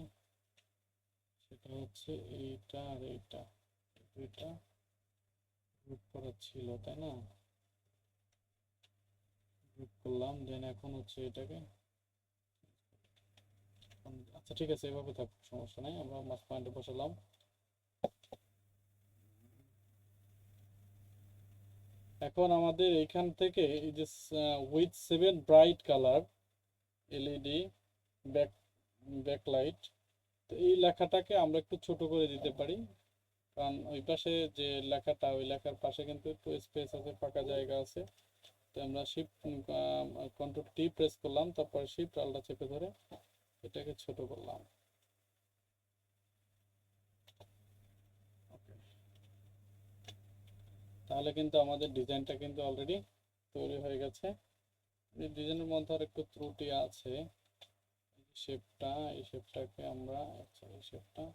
Speaker 1: সেটা হচ্ছে এইটা আর এইটা, দুইটা গ্রুপ করা ছিল, তাই না? গ্রুপ করলাম, দেন এখন হচ্ছে এটাকে, আচ্ছা ঠিক আছে, এভাবে থাকুক, সমস্যা নাই, আমরা মাস পয়েন্টে বসালাম। এখন আমাদের এখান থেকে এই যে with 7 bright colour LED back backlight, তো এই লেখাটাকে আমরা একটু ছোট করে দিতে পারি, কারণ ওই পাশে যে লেখাটা, ওই লেখার পাশে কিন্তু একটু স্পেস আছে, ফাঁকা জায়গা আছে। তো আমরা শিফট কন্ট্রোল টি প্রেস করলাম, তারপরে শিফট আলটা চেপে ধরে এটাকে ছোট করলাম। ওকে, তাহলে কিন্তু আমাদের ডিজাইনটা কিন্তু অলরেডি তৈরি হয়ে গেছে। এই ডিজাইনের মধ্যে আর একটু ত্রুটি আছে, শেপটা, এই শেপটাকে আমরা, আচ্ছা এই শেপটা,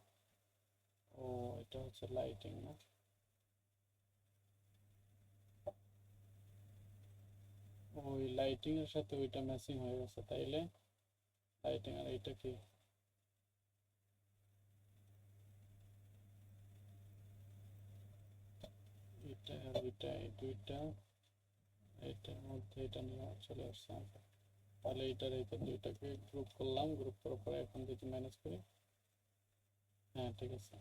Speaker 1: ও এটা হচ্ছে লাইটিং না, ওই লাইটিং এর সাথে ওইটা ম্যাচিং হয়ে গেছে, তাইলে লাইটিং আর এইটা কি, এটা আর ওইটা, এই দুইটা এটার মধ্যে এটা নিয়ে চলে আসছে আমরা। তাহলে এইটার এইটা দুইটাকে গ্রুপ করলাম, গ্রুপ করার পরে এখন যদি ম্যানেজ করি, হ্যাঁ ঠিক আছে,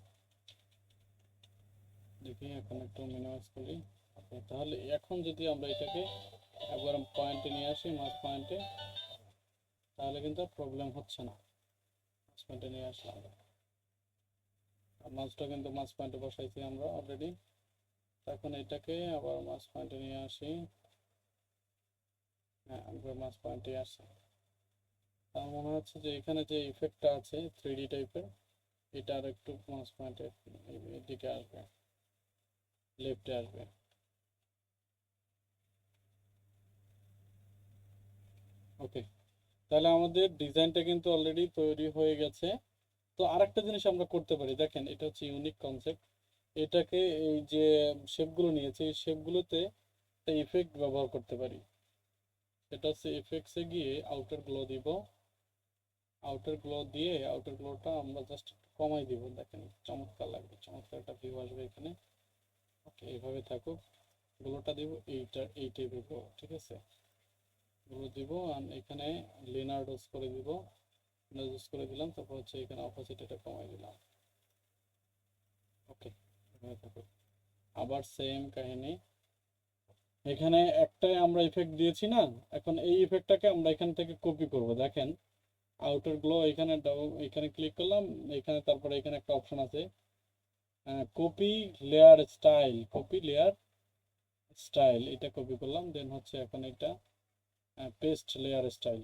Speaker 1: দেখি এখন একটু মিনিমাইজ করি। ওকে, তাহলে এখন যদি আমরা এটাকে একবার পয়েন্টে নিয়ে আসি, মাস পয়েন্টে, তাহলে কিন্তু প্রবলেম হচ্ছে না। মাস পয়েন্টে নিয়ে আসলাম, আর মাছটা কিন্তু মাস পয়েন্টে বসাইছি আমরা অলরেডি। এখন এটাকে আবার মাস পয়েন্টে নিয়ে আসি, হ্যাঁ আমরা মাস পয়েন্টে আসি। আমার মনে হচ্ছে যে এখানে যে ইফেক্টটা আছে 3D টাইপের, এটা আর একটু মাস পয়েন্টের দিকে আসবে, লেফটে আসবে। ওকে, তাহলে আমাদের ডিজাইনটা কিন্তু অলরেডি তৈরি হয়ে গেছে। তো আরেকটা জিনিস আমরা করতে পারি, দেখেন এটা হচ্ছে ইউনিক কনসেপ্ট। এটাকে এই যে শেপগুলো নিয়েছে, এই শেপগুলোতে একটা ইফেক্ট ব্যবহার করতে পারি। সেটা হচ্ছে এফেক্টসে গিয়ে আউটার গ্লো দিব, আউটার গ্লো দিয়ে আউটার গ্লোটা আমরা জাস্ট কমাই দিব, দেখেন চমৎকার লাগবে, চমৎকার একটা ভিউ আসবে এখানে। ওকে, এইভাবে থাকুক, গ্লোটা দিব এইটা, এই টাইপের গ্লো, ঠিক আছে, গ্লো দিব। আর এখানে লিনার্ডোস করে দিব, লিনার্ডোস করে দিলাম, তারপর হচ্ছে এখানে অপোজিট কমাই দিলাম। ওকে, এভাবে থাকুক। আবার সেম কাহিনী, এখানে একটাই আমরা ইফেক্ট দিয়েছি না, এখন এই ইফেক্টটাকে আমরা এখান থেকে কপি করব, দেখেন আউটার গ্লো, এখানে এখানে ক্লিক করলাম, এখানে তারপরে এখানে একটা অপশন আছে copy layer style, copy layer style, এটা কপি করলাম, দেন হচ্ছে এখন এটা পেস্ট লেয়ার স্টাইল,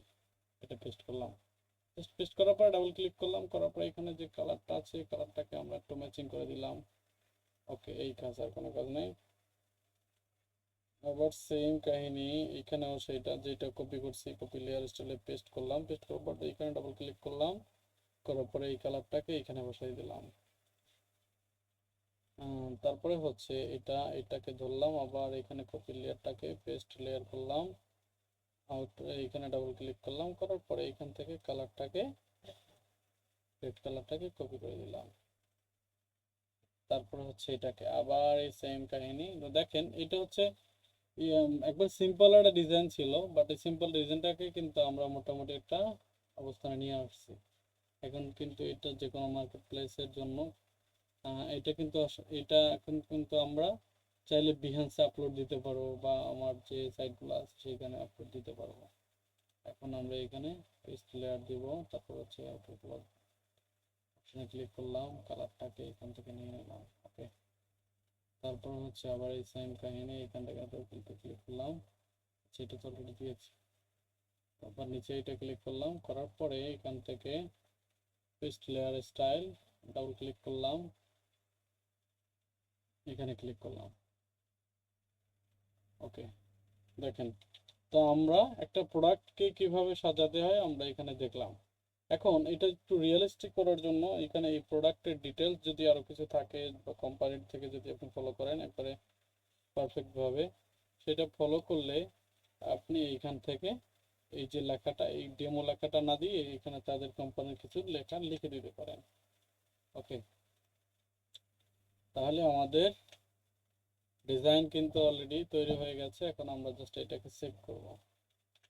Speaker 1: এটা পেস্ট করলাম। পেস্ট করার পর ডাবল ক্লিক করলাম, করার পর এখানে যে কালারটা আছে কালারটাকে আমরা একটু ম্যাচিং করে দিলাম। ওকে, এই কাজ, আর কোনো কাজ নেই। আবার সেম কাহিনী, এখানেও সেটা যেটা কপি করছি, কপি লেয়ার স্টাইলে পেস্ট করলাম, পেস্ট করার পর এখানে ডাবল ক্লিক করলাম, করার পরে এই কালারটাকে এখানে বসাই দিলাম। তারপরে হচ্ছে এটাকে ধরলাম, আবার এখানে কপি লেয়ারটাকে পেস্ট লেয়ার করলাম, আউট এখানে ডাবল ক্লিক করলাম, করার পরে এখান থেকে কালারটাকে, রেড কালারটাকে কপি করে দিলাম। তারপরে হচ্ছে এটাকে আবার এই সেম কাহিনী, তো দেখেন এটা হচ্ছে একবার সিম্পল একটা ডিজাইন ছিল, বাট এই সিম্পল ডিজাইনটাকে কিন্তু আমরা মোটামুটি একটা অবস্থানে নিয়ে আসছি। এখন কিন্তু এটা যে কোনো মার্কেট প্লেসের জন্য, এটা কিন্তু এটা এখন কিন্তু আমরা চাইলে বিহান্সে আপলোড দিতে পারবো, বা আমার যে সাইটগুলো আছে সেখানে আপলোড দিতে পারবো। এখন আমরা এখানে পেস্ট লেয়ার দিব, তারপর হচ্ছে আপলোড অপশনে ক্লিক করলাম, কালারটাকে এখান থেকে নিয়ে নিলাম। ওকে, তারপর হচ্ছে আবার এই সেম কাহিনী, এখান থেকে ক্লিক করলাম, সেটা তো অলরেডি দিয়েছি। তারপর নিচে এটা ক্লিক করলাম, করার পরে এখান থেকে paste layer style double click করলাম, এখানে ক্লিক করলাম। ওকে, দেখেন তো আমরা একটা প্রোডাক্টকে কিভাবে সাজাতে হয় আমরা এখানে দেখলাম। এখন এটা একটু রিয়েলিস্টিক করার জন্য এখানে এই প্রোডাক্টের ডিটেলস যদি আরো কিছু থাকে বা কোম্পানির থেকে যদি আপনি ফলো করেন একবারে পারফেক্টভাবে, সেটা ফলো করলে আপনি এইখান থেকে এই যে লেখাটা, এই ডেমো লেখাটা না দিয়ে এখানে তাদের কোম্পানির কিছু লেখা লিখে দিতে পারেন। ওকে, তাহলে আমাদের ডিজাইন কিন্তু অলরেডি তৈরি হয়ে গেছে। এখন আমরা জাস্ট এটাকে সেভ করব,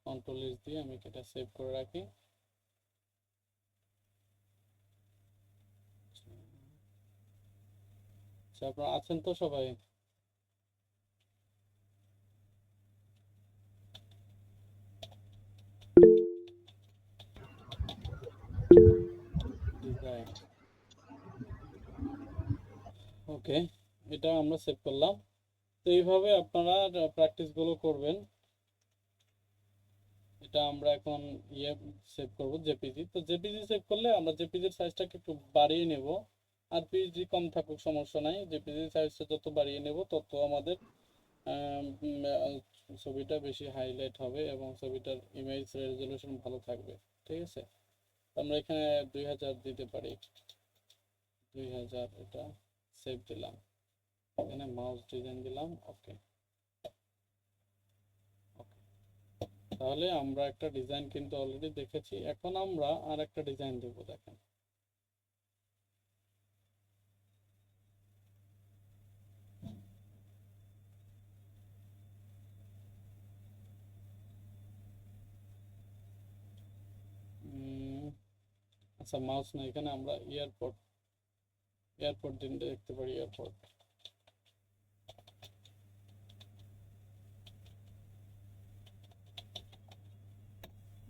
Speaker 1: কন্ট্রোল এস দিয়ে আমি এটা সেভ করে রাখি। আচ্ছা, আপনারা আছেন তো সবাই? ডিজাইন, ওকে, এটা আমরা সেভ করলাম। তো এইভাবে আপনারা প্র্যাকটিসগুলো করবেন। এটা আমরা এখন ইয়ে সেভ করব জেপিজি। তো জেপিজি সেভ করলে আমরা জেপিজির সাইজটাকে একটু বাড়িয়ে নেব, আর পিএইচডি কম থাকুক সমস্যা নাই, জেপিজির সাইজটা যত বাড়িয়ে নেব তত আমাদের ছবিটা বেশি হাইলাইট হবে এবং ছবিটার ইমেজ রেজলিউশন ভালো থাকবে। ঠিক আছে, আমরা এখানে 2000 দিতে পারি, 2000 এটা সেভ দিলাম, এখানে মাউস ডিজাইন দিলাম। ওকে, ওকে, তাহলে আমরা একটা ডিজাইন কিন্তু অলরেডি দেখেছি। এখন আমরা আর একটা ডিজাইন দেবো, দেখেন। আচ্ছা, মাউস না, এখানে আমরা এয়ারপোর্ট এয়ারপোর্ট দিন দেখতে পারি, এয়ারপোর্ট।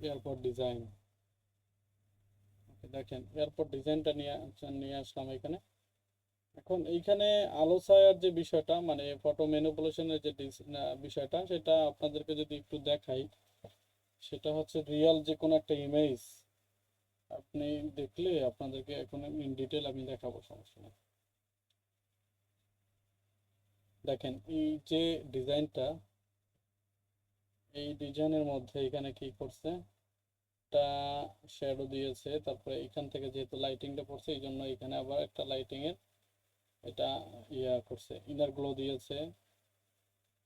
Speaker 1: এয়ারপোর্ট ডিজাইন, ওকে, দেখেন এয়ারপোর্ট ডিজাইনটা নিয়ে আসলাম এখানে। এখন এইখানে আলো ছায়ার যে বিষয়টা, মানে ফটো ম্যানিপুলেশনের যে বিষয়টা, সেটা আপনাদেরকে যদি একটু দেখাই, সেটা হচ্ছে রিয়েল যে কোনো একটা ইমেজ আপনি দেখলে আপনাদেরকে এখন ইন ডিটেল আমি দেখাবো, সমস্যা নেই। দেখেন এই যে ডিজাইনটা, এই ডিজাইনের মধ্যে এখানে কি করছে, একটা শ্যাডো দিয়েছে, তারপরে এখান থেকে যেহেতু লাইটিংটা পড়ছে এই জন্য এখানে আবার একটা লাইটিং এর এটা ইয়া করছে, ইনার গ্লো দিয়েছে।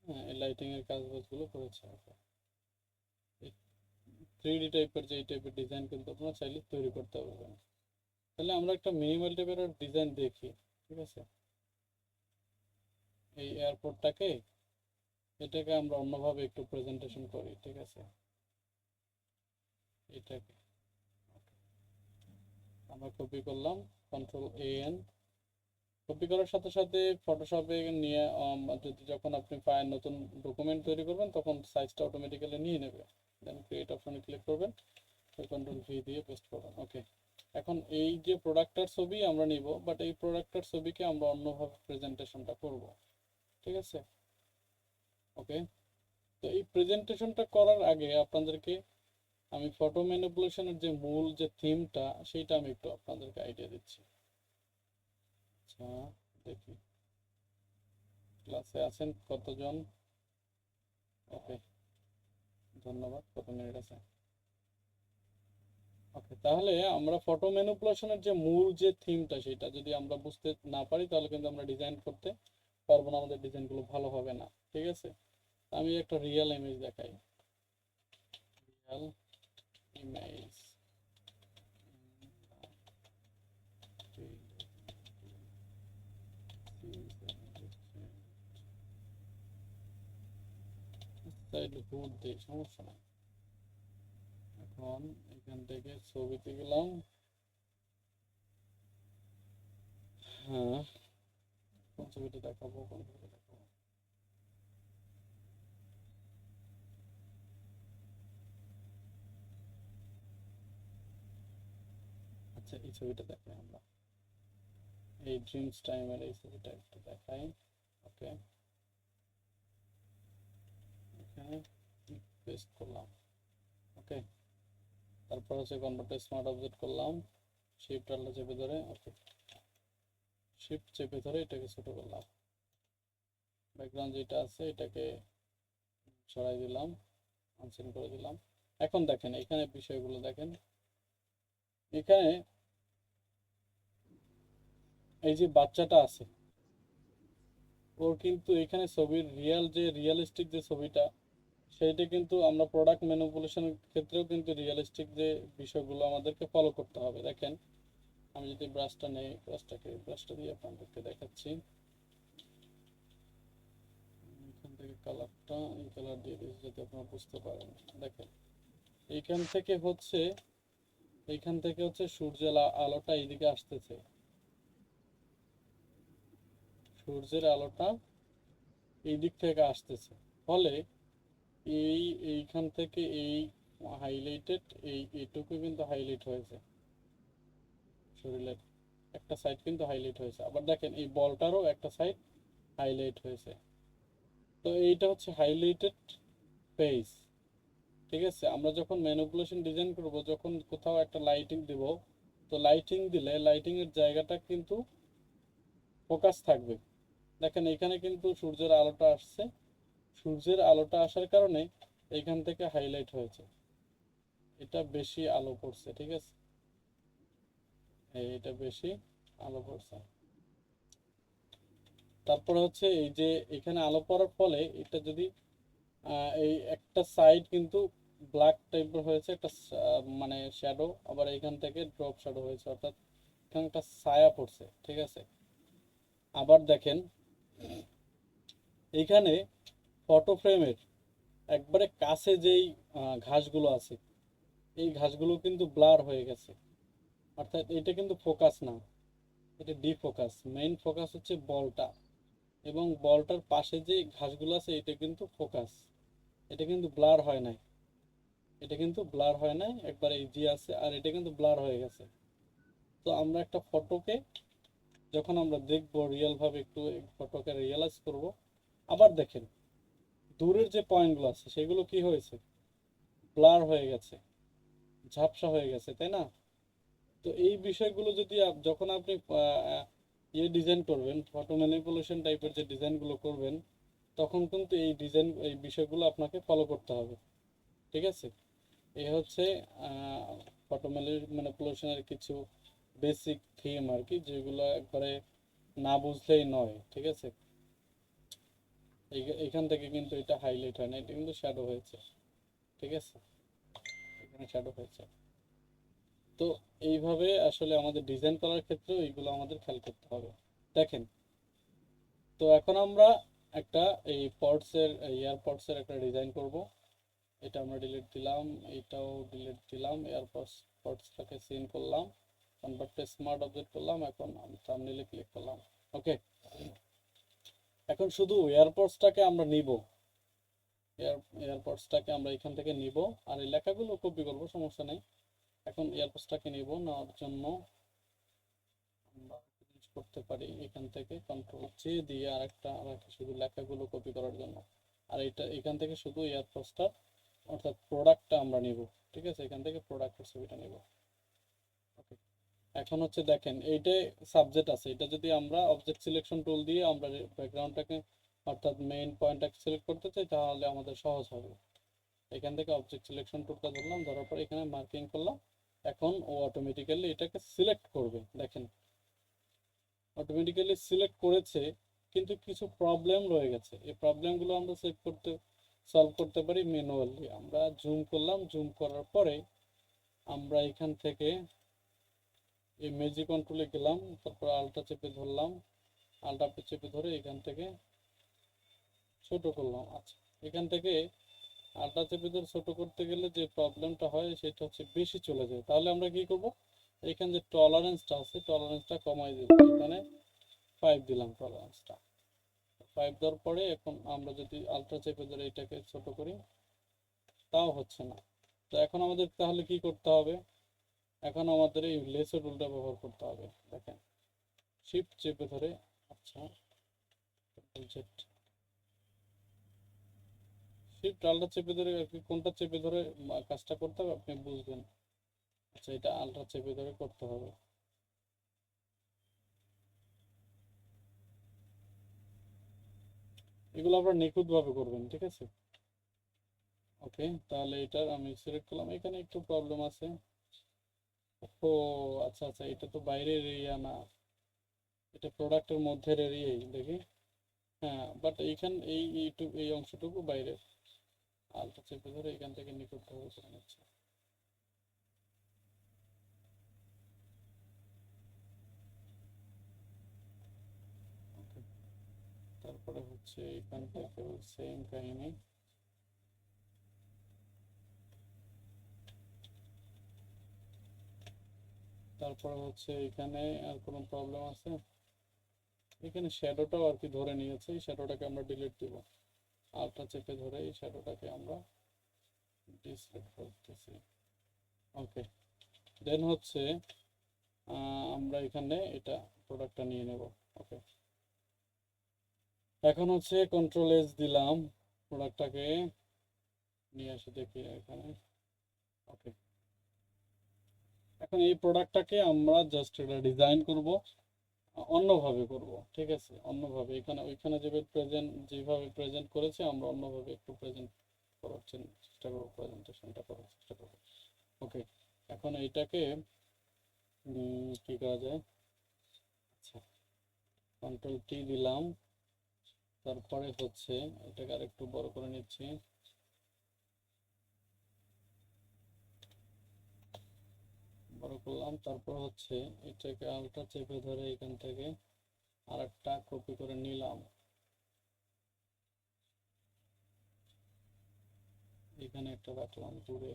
Speaker 1: হ্যাঁ, এই লাইটিং এর কাজগুলো করেছে। এই 3D টাইপের যে এই টাইপের ডিজাইন কিন্তু আপনারা চাইলে তৈরি করতে পারবেন। তাহলে আমরা একটা মিনিমাল টাইপের ডিজাইন দেখি, ঠিক আছে। এই এয়ারপোর্টটাকে, এটাকে আমরা অন্যভাবে একটু প্রেজেন্টেশন করি, ঠিক আছে। এটাকে আমরা কপি করলাম, কন্ট্রোল এন। কপি করার সাথে সাথে ফটোশপে নিয়ে যদি যখন আপনি ফাইল নতুন ডকুমেন্ট তৈরি করবেন তখন সাইজটা অটোমেটিক্যালি নিয়ে নেবে। দেন ক্রিয়েট অপশনে ক্লিক করবেন, কন্ট্রোল ভি দিয়ে পেস্ট করবেন। ওকে, এখন এই যে প্রোডাক্টটার ছবি আমরা নিব, বাট এই প্রোডাক্টটার ছবিকে আমরা অন্যভাবে প্রেজেন্টেশনটা করব, ঠিক আছে। ওকে, তো এই প্রেজেন্টেশনটা করার আগে আপনাদেরকে আমি ফটো ম্যানিপুলেশনের যে মূল যে থিমটা, সেইটা আমি একটু আপনাদেরকে আইডিয়া দিচ্ছি। আচ্ছা, দেখি ক্লাসে আছেন কতজন? ওকে, ধন্যবাদ, কত মিনিট আছে। ওকে, তাহলে আমরা ফটো ম্যানিপুলেশনের যে মূল যে থিমটা, সেটা যদি আমরা বুঝতে না পারি তাহলে কিন্তু আমরা ডিজাইন করতে পারবো না, আমাদের ডিজাইনগুলো ভালো হবে না, ঠিক আছে। আমি একটা রিয়েল ইমেজ দেখাই, রিয়েল ইমেজ, হুড দিই, সমস্যা নাই। এখন এখান থেকে ছবিতে গেলাম, হ্যাঁ, কোন ছবিটা দেখাবো, কোন ছবিটা দেখাবো? আচ্ছা, এই ছবিটা দেখাই আমরা, এই ড্রিমস টাইমের এই ছবিটা একটু দেখাই। ওকে, এখানে পেস্ট করলাম। ওকে, তারপর হচ্ছে কনভার্ট স্মার্ট অবজেক্ট করলাম, শিফট আল্টা চেপে ধরে, ওকে, শিফট চেপে ধরে এটাকে ছোট করলাম, ব্যাকগ্রাউন্ড যেটা আছে এটাকে সরাই দিলাম, আনসেন করে দিলাম। এখন দেখেন এখানে বিষয়গুলো দেখেন, এখানে এই যে বাচ্চাটা আছে ওর কিন্তু এখানে ছবির যে রিয়েলিস্টিক যে ছবিটা, সেইটা কিন্তু আমরা প্রোডাক্ট ম্যানিপুলেশনের ক্ষেত্রেও কিন্তু রিয়েলিস্টিক যে বিষয়গুলো আমাদেরকে ফলো করতে হবে। দেখেন আমি যদি ব্রাশটা নেই, ব্রাশটা দিয়ে আপনাদেরকে দেখাচ্ছি। এখান থেকে কালারটা এই কালার দিয়ে দিয়েছি যাতে আপনারা বুঝতে পারেন। দেখেন এইখান থেকে হচ্ছে সূর্যের আলোটা এইদিকে আসতেছে, সূর্যের আলোটা এই দিক থেকে আসতেছে, ফলে এইখান থেকে এই হাইলাইটেড এইটুকু কিন্তু হাইলাইট হয়েছে, শরীরের একটা সাইড কিন্তু হাইলাইট হয়েছে। আবার দেখেন এই বলটারও একটা সাইড হাইলাইট হয়েছে। তো এইটা হচ্ছে হাইলাইটেড পেজ। ঠিক আছে, আমরা যখন ম্যানিপুলেশন ডিজাইন করব, যখন কোথাও একটা লাইটিং দেব, তো লাইটিং দিলে লাইটিং এর জায়গাটা কিন্তু ফোকাস থাকবে। দেখেন এখানে কিন্তু সূর্যের আলোটা আসছে, সূর্যের আলোটা আসার কারণে এইখান থেকে হাইলাইট হয়েছে, এটা বেশি আলো পড়ছে। ঠিক আছে, এটা বেশি আলো পড়ছে। তারপর হচ্ছে এই যে এখানে আলো পড়ার ফলে এটা যদি এই একটা সাইড কিন্তু ব্ল্যাক টাইপের হয়েছে, একটা মানে শ্যাডো, আবার এখান থেকে ড্রপ শ্যাডো হয়েছে, অর্থাৎ এখানে একটা ছায়া পড়ছে। ঠিক আছে, আবার দেখেন এইখানে ফটো ফ্রেমের একবারে কাছে যেই ঘাসগুলো আছে, এই ঘাসগুলো কিন্তু ব্লার হয়ে গেছে, অর্থাৎ এটা কিন্তু ফোকাস না, এটা ডিফোকাস। মেইন ফোকাস হচ্ছে বলটা, এবং বলটার পাশে যে ঘাসগুলো আছে এটা কিন্তু ফোকাস, এটা কিন্তু ব্লার হয় নাই, এটা কিন্তু ব্লার হয় নাই, একবার ইজি আছে, আর এটা কিন্তু ব্লার হয়ে গেছে। তো আমরা একটা ফটোকে যখন আমরা দেখব রিয়েল ভাবে, একটু ফটোকে রিয়েলাইজ করব, আবার দেখেন দূরের যে পয়েন্টগুলো আছে সেগুলো কি হয়েছে, ব্লার হয়ে গেছে, ঝাপসা হয়ে গেছে, তাই না? তো এই বিষয়গুলো যদি যখন আপনি ডিজাইন করবেন, ফটো ম্যানিপুলেশন টাইপের যে ডিজাইনগুলো করবেন, তখন কিন্তু এই বিষয়গুলো আপনাকে ফলো করতে হবে। ঠিক আছে, এই হচ্ছে ফটো ম্যানিপুলেশনের কিছু বেসিক থিম আর কি, যেগুলো একবারে না বুঝলেই নয়। ঠিক আছে, এখান থেকে কিন্তু এটা হাইলাইট হয় না, এটা কিন্তু শ্যাডো হয়েছে। ঠিক আছে, এখানে শ্যাডো হয়েছে। তো এইভাবে আসলে আমাদের ডিজাইন করার ক্ষেত্রে এইগুলো আমাদের খেয়াল করতে হবে। দেখেন, তো এখন আমরা একটা এই এয়ারপডসের একটা ডিজাইন করব। এটা আমরা ডিলিট দিলাম, এটাও ডিলিট দিলাম, এয়ারপডসটাকে সিন করলাম, কনভার্ট টু স্মার্ট অবজেক্ট করলাম, এখন আমি থাম্বনেইলে ক্লিক করলাম। ওকে, এখন শুধু এয়ারপডসটাকে আমরা নিব, এয়ারপডসটাকে আমরা এখান থেকে নিব, আর এই লেখাগুলো কপি করব, সমস্যা নেই। এখন এয়ারপডসটাকে নিব, নেওয়ার জন্য আমরা করতে পারি এখান থেকে কন্ট্রোল জে দিয়ে আরেকটা শুধু লেখাগুলো কপি করার জন্য, আর এটা এখান থেকে শুধু এয়ারপডসটা অর্থাৎ প্রোডাক্টটা আমরা নিব। ঠিক আছে, এখান থেকে প্রোডাক্টের ছবিটা নিব। ওকে, এখন হচ্ছে দেখেন এইটাই সাবজেক্ট আছে, এটা যদি আমরা অবজেক্ট সিলেকশন টুল দিয়ে আমরা ব্যাকগ্রাউন্ডটাকে অর্থাৎ মেইন পয়েন্টটাকে সিলেক্ট করতে চাই, তাহলে আমাদের সহজ হবে। এখান থেকে অবজেক্ট সিলেকশন টুলটা ধরলাম, ধরার পর এখানে মার্কিং করলাম, এখন ও অটোমেটিক্যালি এটাকে সিলেক্ট করবে। দেখেন অটোমেটিক্যালি সিলেক্ট করেছে, কিন্তু কিছু প্রবলেম রয়ে গেছে, এই প্রবলেমগুলো আমরা সলভ করতে পারি ম্যানুয়ালি। আমরা জুম করলাম, জুম করার পরে আমরা এখান থেকে এই ম্যাজিক কন্ট্রোলে গেলাম, তারপর আলটা চেপে ধরলাম, আলটা চেপে ধরে এখান থেকে ছোট করলাম। আচ্ছা, এখান থেকে আলটা চেপে ধরে ছোট করতে গেলে যে প্রবলেমটা হয় সেটা হচ্ছে বেশি চলে যায়, তাহলে আমরা কি করব, এখানে যে টলারেন্সটা আছে টলারেন্সটা কমাই দেব, এখানে 5 দিলাম টলারেন্সটা। 5 দেওয়ার পরে এখন আমরা যদি আলট্রা চেপে ধরে এটাকে ছোট করি, তাও হচ্ছে না। তো এখন আমাদের তাহলে কি করতে হবে, এখন আমাদের এই লেসো টুলটা ব্যবহার করতে হবে। দেখেন শিফট চেপে ধরে, আচ্ছা শিফট আলট্রা চেপে ধরে আর কি, কোনটা চেপে ধরে কাজটা করতে হবে আপনি বুঝবেন। আচ্ছা, এটা আলট্রা চেপে ধরে করতে হবে। এগুলো আপনারা নিখুঁতভাবে করবেন, ঠিক আছে। ওকে, তাহলে এটার আমি সিলেক্ট করলাম, এখানে একটু প্রবলেম আছে। ও আচ্ছা আচ্ছা, এটা তো বাইরের এরিয়া না, এটা প্রোডাক্টের মধ্যের এরিয়াই দেখি। হ্যাঁ, বাট এইটুকু এই অংশটুকু বাইরের। আলটা চেপে ধরে এখান থেকে নিখুঁতভাবে করে নিচ্ছে। ওকে, তারপরে হচ্ছে এখান থেকে সেম কাহিনী। তারপরে হচ্ছে এখানে আর কোনো প্রবলেম আছে? এখানে শ্যাডোটাও আর কি ধরে নিয়েছে, এই শ্যাডোটাকে আমরা ডিলিট দিব। আলটা চেপে ধরে এই শ্যাডোটাকে আমরা ডিসলিট করতেছি। ওকে, দেন হচ্ছে আমরা এখানে এটা প্রোডাক্টটা নিয়ে নেব। ওকে, এখন হচ্ছে কন্ট্রোল এস দিলাম, প্রোডাক্টটাকে নিয়ে এসে দেখি এখানে। ওকে, এখন এই প্রোডাক্টটাকে আমরা জাস্ট এটা ডিজাইন করব, অন্যভাবে করব, ঠিক আছে। অন্যভাবে এখানে ওইখানে যেভাবে প্রেজেন্ট করেছে আমরা অন্যভাবে একটু প্রেজেন্ট করার চেষ্টা করবো, প্রেজেন্টেশনটা করার চেষ্টা করবো। ওকে, এখন এইটাকে কি করা যায়? আচ্ছা, কন্ট্রোল টি দিলাম, তারপরে হচ্ছে এটাকে আর একটু বড় করে নিচ্ছি। বড় করলাম, তারপর হচ্ছে এটাকে আলটা চেপে ধরে এখান থেকে আর একটা কপি করে নিলাম, এখানে একটা রাখলাম দূরে।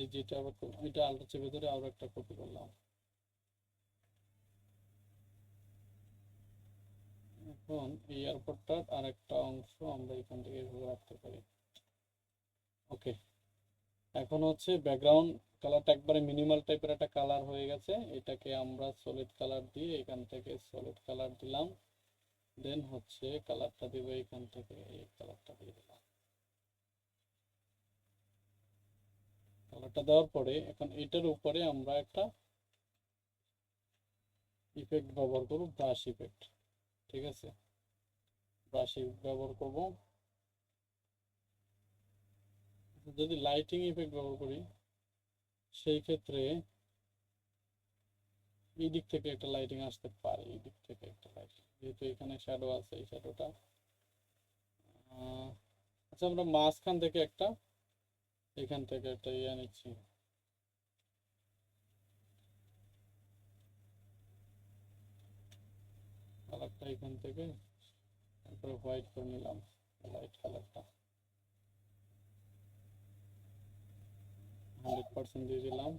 Speaker 1: এই যেটা আবার এটা আলটা চেপে ধরে আরো একটা কপি করলাম। এখন এই এয়ারপোর্টটার আর একটা অংশ আমরা এখান থেকে এভাবে রাখতে পারি। ওকে, এখন হচ্ছে ব্যাকগ্রাউন্ড কালারটা একবারে মিনিমাল টাইপের একটা কালার হয়ে গেছে, এটাকে আমরা সলিড কালার দিয়ে এখান থেকে সলিড কালার দিলাম। দেন হচ্ছে কালারটা দিব এখান থেকে, এই কালারটা দিয়ে দিলাম। কালারটা দেওয়ার পরে এখন এটার উপরে আমরা একটা ইফেক্ট ব্যবহার করব, ব্রাশ ইফেক্ট, ঠিক আছে। ব্রাশ ব্যবহার করব। যদি লাইটিং ইফেক্ট ব্যবহার করি সেই ক্ষেত্রে এই দিক থেকে একটা লাইটিং আসতে পারে, এই দিক থেকে একটা লাইটিং, যেহেতু এখানে শ্যাডো আছে, এই শ্যাডোটা আচ্ছা আমরা মাঝখান থেকে একটা, এখান থেকে একটা ইয়ে নিচ্ছি, কালারটা এখান থেকে তারপরে হোয়াইট করে নিলাম, লাইট কালারটা 100% দিয়ে দিলাম।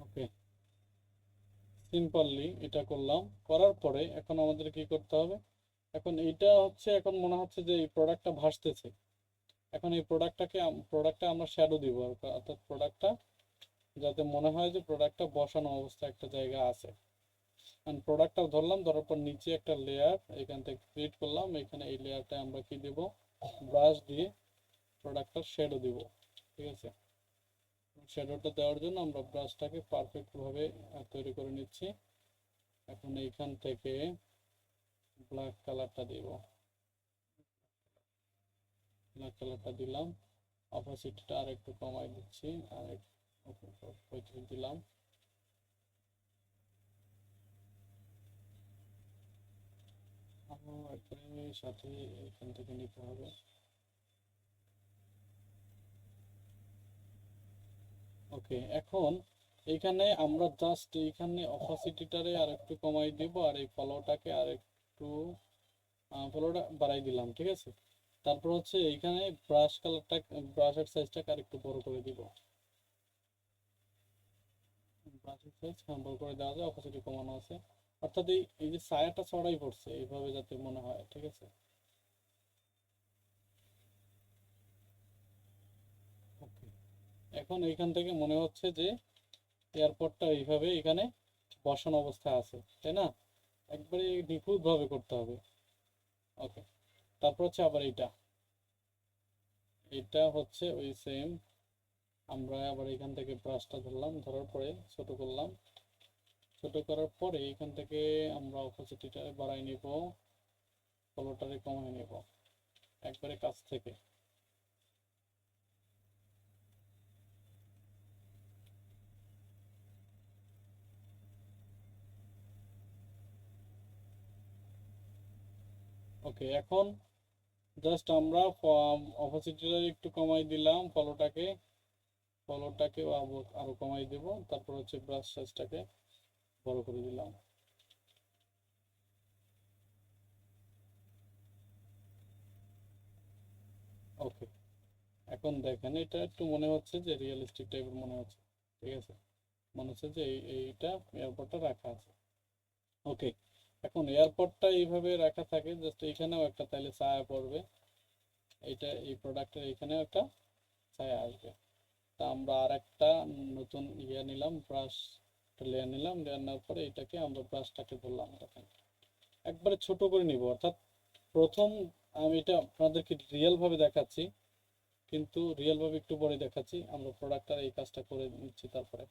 Speaker 1: ওকে, সিম্পলি এটা করলাম, করার পরে এখন আমাদের কি করতে হবে? এখন এইটা হচ্ছে, এখন মনে হচ্ছে যে এই প্রোডাক্টটা ভাসতেছে। এখন এই প্রোডাক্টটা আমরা শ্যাডো দিব, অর্থাৎ প্রোডাক্টটা যাতে মনে হয় যে প্রোডাক্টটা বসানো অবস্থায় একটা জায়গা আছে। কারণ প্রোডাক্টটা ধরলাম, ধরার পর নিচে একটা লেয়ার এখান থেকে ক্রিয়েট করলাম, এখানে এই লেয়ারটা আমরা কি দেব? ব্রাশ দিয়ে প্রোডাক্টটা শ্যাডো দিব, ঠিক আছে। শ্যাডোটা দেওয়ার জন্য আমরা ব্রাশটাকে পারফেক্ট ভাবে তৈরি করে নিচ্ছি। এখন এইখান থেকে ব্ল্যাক কালারটা দিব, ব্ল্যাক কালারটা দিলাম, অপাসিটিটা আর একটু কমাই দিচ্ছি, আর 35 দিলাম। এখানে সাথে এখান থেকে নিতে হবে। ওকে, এখন এইখানে আমরা জাস্ট এইখানে অপাসিটিটারে আর একটু কমাই দিব, আর এই ফলোটাকে আর একটু ফলোটা বাড়াই দিলাম, ঠিক আছে। তারপর হচ্ছে এইখানে ব্রাশের সাইজটাকে আর একটু বড় করে দিব, ব্রাশের সাইজ বড় করে দেওয়া যায়, অপাসিটি কমানো আছে, অর্থাৎ এই যে ছায়াটা ছড়াই পড়ছে এইভাবে যাতে মনে হয়, ঠিক আছে। এখন এইখান থেকে মনে হচ্ছে যে এয়ারপোর্টটা এইভাবে এখানে বসানো অবস্থায় আছে, তাই না? একবারে নিখুঁতভাবে করতে হবে। ওকে, তারপর হচ্ছে আবার এটা হচ্ছে ওই সেম। আমরা আবার এখান থেকে ব্রাশটা ধরলাম, ধরার পরে ছোট করলাম, ছোট করার পরে এখান থেকে আমরা অপোজিটটা বাড়াই নিব, ফলোটারে কমাই নিব একবারে কাছ থেকে। ওকে, এখন জাস্ট আমরা অপোজিটটা একটু কমাই দিলাম, ফলোটাকে আরো কমাই দেব, তারপর হচ্ছে ব্রাশ সাইজটাকে বড় করে দিলাম। ওকে, এখন দেখেন এটা একটু মনে হচ্ছে যে রিয়েলিস্টিক টাইপের মনে হচ্ছে, ঠিক আছে? মনে হচ্ছে যে এইটা এয়ারপোর্টটা রাখা আছে। ওকে, এখন এয়ারপোর্টটা এইভাবে রাখা থাকে, জাস্ট এইখানেও একটা তাইলে ছায়া পড়বে, এই প্রোডাক্টের এইখানেও একটা ছায়া আসবে। তা আমরা আর একটা নতুন নিলাম, ব্রাশ লেয়ার নিলাম, লেয়ার নেওয়ার পরে এটাকে আমরা ব্রাশটাকে ধরলাম, দেখেন একবারে ছোট করে নিব, অর্থাৎ প্রথম আমি এটা আপনাদেরকে রিয়েল ভাবে দেখাচ্ছি, কিন্তু রিয়েল ভাবে একটু পরে দেখাচ্ছি, আমরা প্রোডাক্টটার এই কাজটা করে নিচ্ছি। তারপরে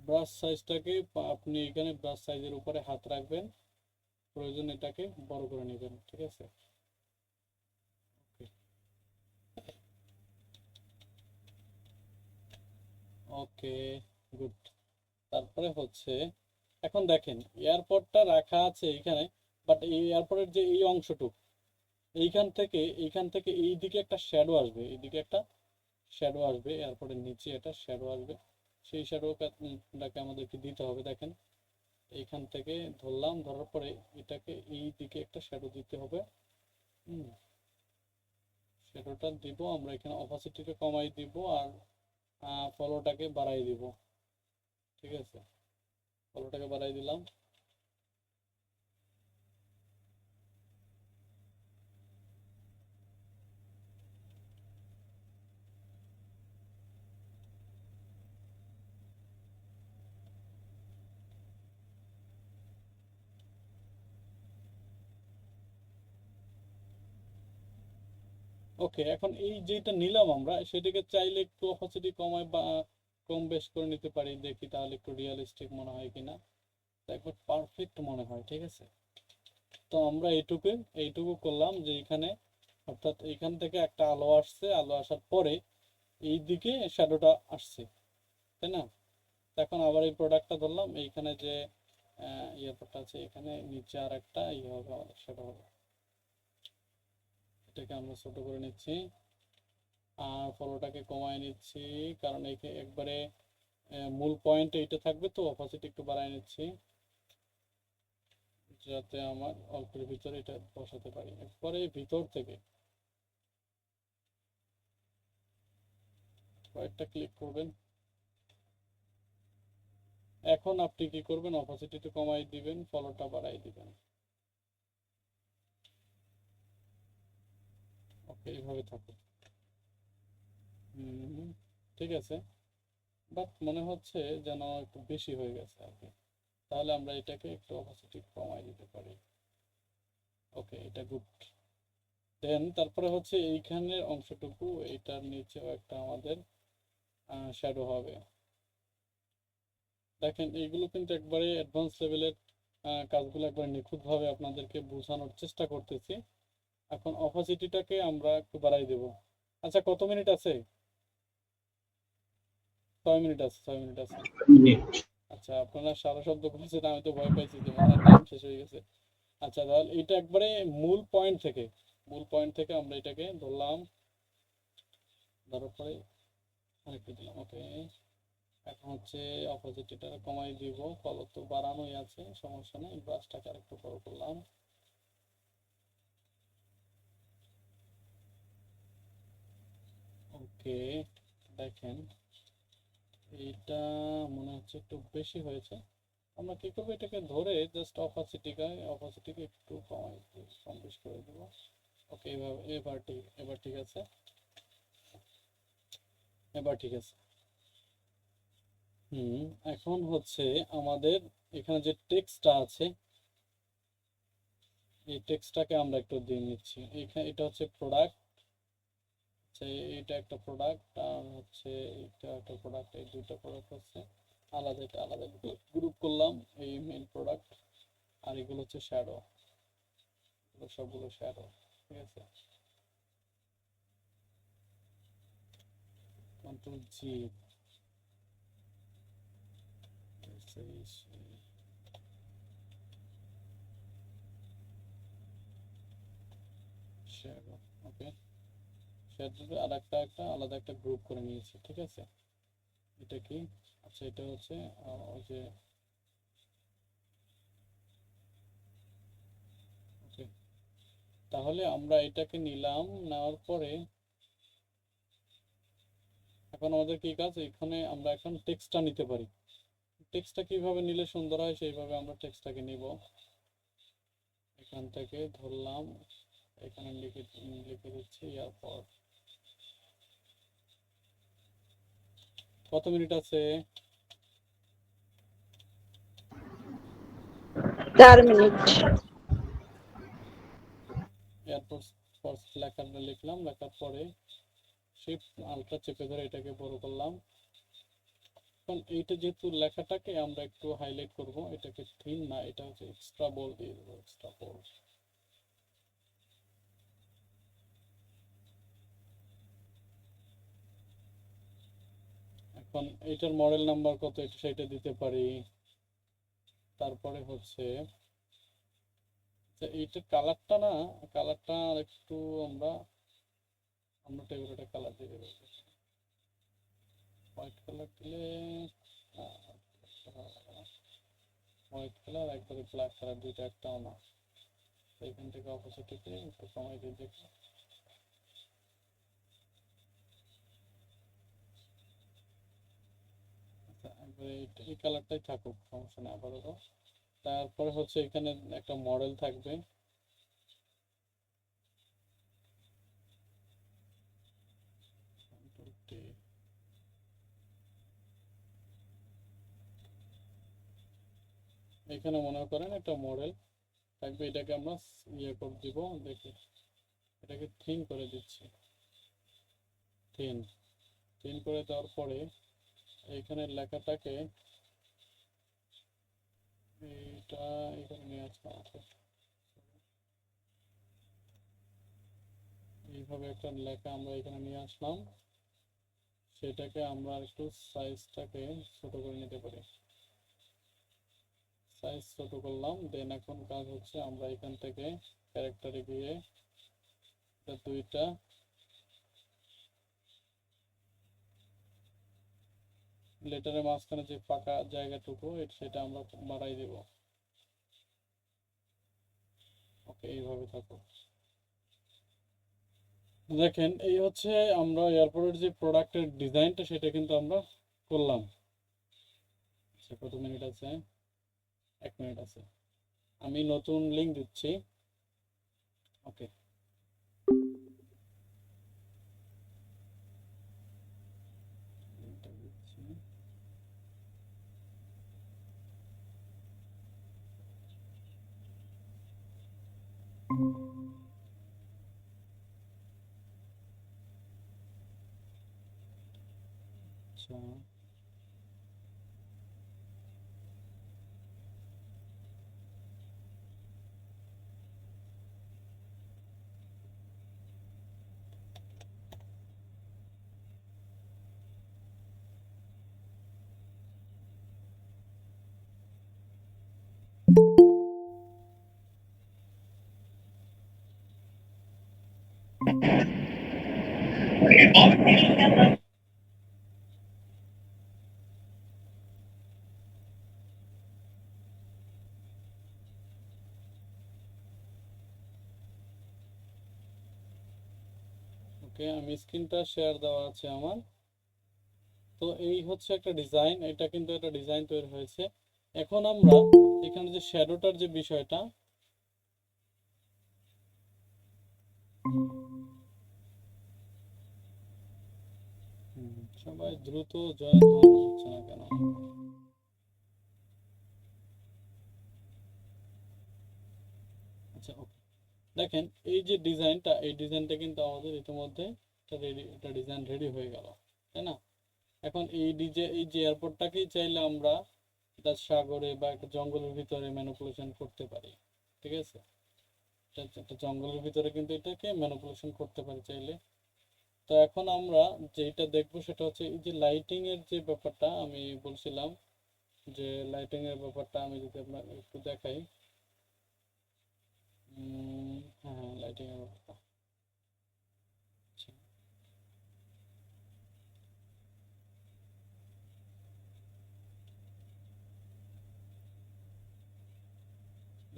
Speaker 1: ব্রাশ সাইজটাকে আপনি এখানে ব্রাশ সাইজের উপরে হাত রাখবেন, প্রয়োজন এটাকে বড় করে নেবেন, ঠিক আছে? ওকে, গুড। তারপরে হচ্ছে এখন দেখেন এয়ারপোর্টটা রাখা আছে এইখানে, বাট এই এয়ারপোর্টের যে এই অংশটুকু, এইখান থেকে এই দিকে একটা শ্যাডো আসবে, এইদিকে একটা শ্যাডো আসবে, এয়ারপোর্টের নিচে একটা শ্যাডো আসবে, সেই শ্যাডোটাকে আমাদেরকে দিতে হবে। দেখেন এইখান থেকে ধরলাম, ধরার পরে এটাকে এই দিকে একটা শ্যাডো দিতে হবে। হুম, শ্যাডোটা দিব আমরা এখানে, অপাসিটিটা কমাই দিব আর ফলোটাকে বাড়াই দিব, ঠিক আছে? ফলোটাকে বাড়াই দিলাম। ওকে, এখন এই যেটা নিলাম আমরা, সেটাকে চাইলে একটু অপাসিটি কমাই বা কম বেশ করে নিতে পারি, দেখি তাহলে একটু রিয়েলিস্টিক মনে হয় কিনা, একবার পারফেক্ট মনে হয়, ঠিক আছে? তো আমরা এইটুকু করলাম যে এইখানে, অর্থাৎ এইখান থেকে একটা আলো আসছে, আলো আসার পরে এই দিকে শ্যাডোটা আসছে, তাই না? তো এখন আবার এই প্রোডাক্টটা ধরলাম, এইখানে যে ইয়ারপোর্টটা আছে এখানে নিচে আর একটা ইয়ে হবে, আমাদের শ্যাডো হবে, এটাকে আমরা ছোট করে নিচ্ছি আর ফলোটাকে কমায় নিচ্ছি, কারণ একবারে মূল পয়েন্ট এইটা থাকবে, তো অপোজিট একটু বাড়ায় নিচ্ছি যাতে আমার অল্পের ভিতরে এটা বসাতে পারি। এরপরে ভিতর থেকে কয়েকটা ক্লিক করবেন। এখন আপনি কি করবেন, অপোজিটটা কমাই দিবেন, ফলোটা বাড়াই দিবেন। ওকে, এইভাবে থাকুক। হুম, ঠিক আছে, বাট মনে হচ্ছে যেন একটু বেশি হয়ে গেছে আর কি, তাহলে আমরা এটাকে একটু অপোজিট কমাই দিতে পারি। ওকে, এটা গুড। দেন তারপরে হচ্ছে এইখানের অংশটুকু, এইটার নিচেও একটা আমাদের শ্যাডো হবে। দেখেন এইগুলো কিন্তু একবারে অ্যাডভান্স লেভেলের কাজগুলো একবারে নিখুঁতভাবে আপনাদেরকে বোঝানোর চেষ্টা করতেছি। এখন অপাসিটিটাকে আমরা একটু বাড়াই দেব। আচ্ছা, কত মিনিট আছে? 6 মিনিট আছে, 6 মিনিট আছে। আচ্ছা, আপনারা সারা শব্দ করেছেন, আমি তো ভয় পাইছি যে মনে হয় টাইম শেষ হয়ে গেছে। আচ্ছা, তাহলে এটা একবারে মূল পয়েন্ট থেকে আমরা এটাকে ধরলাম, ধরার পরে আরেকটু দিলাম। ওকে, এখন হচ্ছে অপোজিট এটা কমাই দিব, ফলো তো বাড়ানোই আছে, সমস্যা নেই, ব্রাশটাকে আরেকটু বড় করলাম। ওকে, দেখেন এইটা মনে হচ্ছে একটু বেশি হয়েছে, আমরা কি করবো, এটাকে ধরে জাস্ট অপাসিটিকে একটু কম বেশি করে দেবো। ওকে, এবার ঠিক আছে, এবার ঠিক আছে। এখন হচ্ছে আমাদের এখানে যে টেক্সটটা আছে, এই টেক্সটটাকে আমরা একটু দিয়ে নিচ্ছি। এখানে এটা হচ্ছে প্রোডাক্ট, এটা একটা প্রোডাক্ট, আর হচ্ছে এটা একটা প্রোডাক্ট। এই দুইটা প্রোডাক্ট হচ্ছে আলাদা গ্রুপ করলাম, এই মেইন প্রোডাক্ট, আর এগুলো হচ্ছে শ্যাডো, সবগুলো শ্যাডো। ঠিক আছে, কন্ট্রোল জি, শ্যাডো। ওকে, শ্যাডোতে আর একটা আলাদা একটা গ্রুপ করে নিয়েছি। ঠিক আছে, এটা কি, আচ্ছা এটা হচ্ছে ওই যে, ওকে, তাহলে আমরা এটাকে নিলাম, নেওয়ার পরে এখন আমাদের কি কাজ, এখানে আমরা এখন টেক্সটটা নিতে পারি। টেক্সটটা কিভাবে নিলে সুন্দর হয় সেইভাবে আমরা টেক্সটটাকে নিব। এখান থেকে ধরলাম, এখানে লিখে দিচ্ছি এরপর। কত মিনিট আছে?
Speaker 2: 4 মিনিট।
Speaker 1: এরপর লেখাটা লিখলাম, লেখার পরে শিফট আলট্রা চেপে ধরে এটাকে বড় করলাম। এখন এইটা যেহেতু লেখাটাকে আমরা একটু হাইলাইট করব, এটাকে থিন না, এটা হচ্ছে এক্সট্রা বোল্ড দিয়ে দেবো, এক্সট্রা বোল্ড। এখন এইটার মডেল নাম্বার কত, এটা সেটা দিতে পারি। তারপরে হচ্ছে এইটার কালারটা না, কালারটা একটু আমরা আমরা টেবিলটা কালার দিয়ে দেবো, হোয়াইট কালার দিলে, হোয়াইট কালার একবারে ব্ল্যাক কালার, দুইটা একটাও না। এখান থেকে অপোজিটিতে একটু কমাই দিয়ে দেখি। আচ্ছা, একবারে এই কালারটাই থাকুক, সমস্যা নেই আপাতত। তারপরে হচ্ছে এখানে একটা মডেল থাকবে, এখানে মনে করেন একটা মডেল থাকবে, এটাকে আমরা ইয়ে করে দিব, দেখি এটাকে থিন করে দিচ্ছি। থিন থিন করে দেওয়ার পরে এইখানে লেখাটাকে এইটা এখানে নিয়ে আসলাম। এইভাবে একটা লেখা আমরা এখানে নিয়ে আসলাম, সেটাকে আমরা একটু সাইজটাকে ছোট করে নিতে পারি। সাইজ ছোট করলাম, দেন এখন কাজ হচ্ছে আমরা এখান থেকে ক্যারেক্টারে গিয়ে দুইটা লেটারের মাঝখানে যে ফাঁকা জায়গাটুকু সেটা আমরা বাড়াই দেব। ওকে, এইভাবে থাকো। দেখেন, এই হচ্ছে আমরা এয়ারপোর্টের যে প্রোডাক্টের ডিজাইনটা সেটা কিন্তু আমরা করলাম। আচ্ছা, কত মিনিট আছে? 1 মিনিট আছে। আমি নতুন লিঙ্ক দিচ্ছি। ওকে, লিঙ্কটা দিচ্ছি। আচ্ছা, ওকে, আমি স্ক্রিনটা শেয়ার দেওয়া আছে আমার। তো এই হচ্ছে একটা ডিজাইন, এটা কিন্তু একটা ডিজাইন তৈরি হয়েছে। এখন আমরা এখানে যে শ্যাডোটার যে বিষয়টা, সবাই দ্রুত জয়েন হচ্ছে না কেন? আচ্ছা, ওকে। দেখেন এই যে ডিজাইনটা, এই ডিজাইনটা কিন্তু আমাদের ইতিমধ্যে এটা ডিজাইন রেডি হয়ে গেল, তাই না? এখন এই যে এয়ারপোর্টটাকেই চাইলে আমরা এটা সাগরে বা একটা জঙ্গলের ভিতরে ম্যানিপুলেশন করতে পারি, ঠিক আছে? একটা জঙ্গলের ভিতরে কিন্তু এটাকে ম্যানিপুলেশন করতে পারি চাইলে। তো এখন আমরা যেটা দেখবো সেটা হচ্ছে এই যে লাইটিং এর যে ব্যাপারটা আমি বলছিলাম, যে লাইটিং এর ব্যাপারটা আমি যদি আপনাকে একটু দেখাই। হ্যাঁ, লাইটিং এর ব্যাপারটা, আচ্ছা,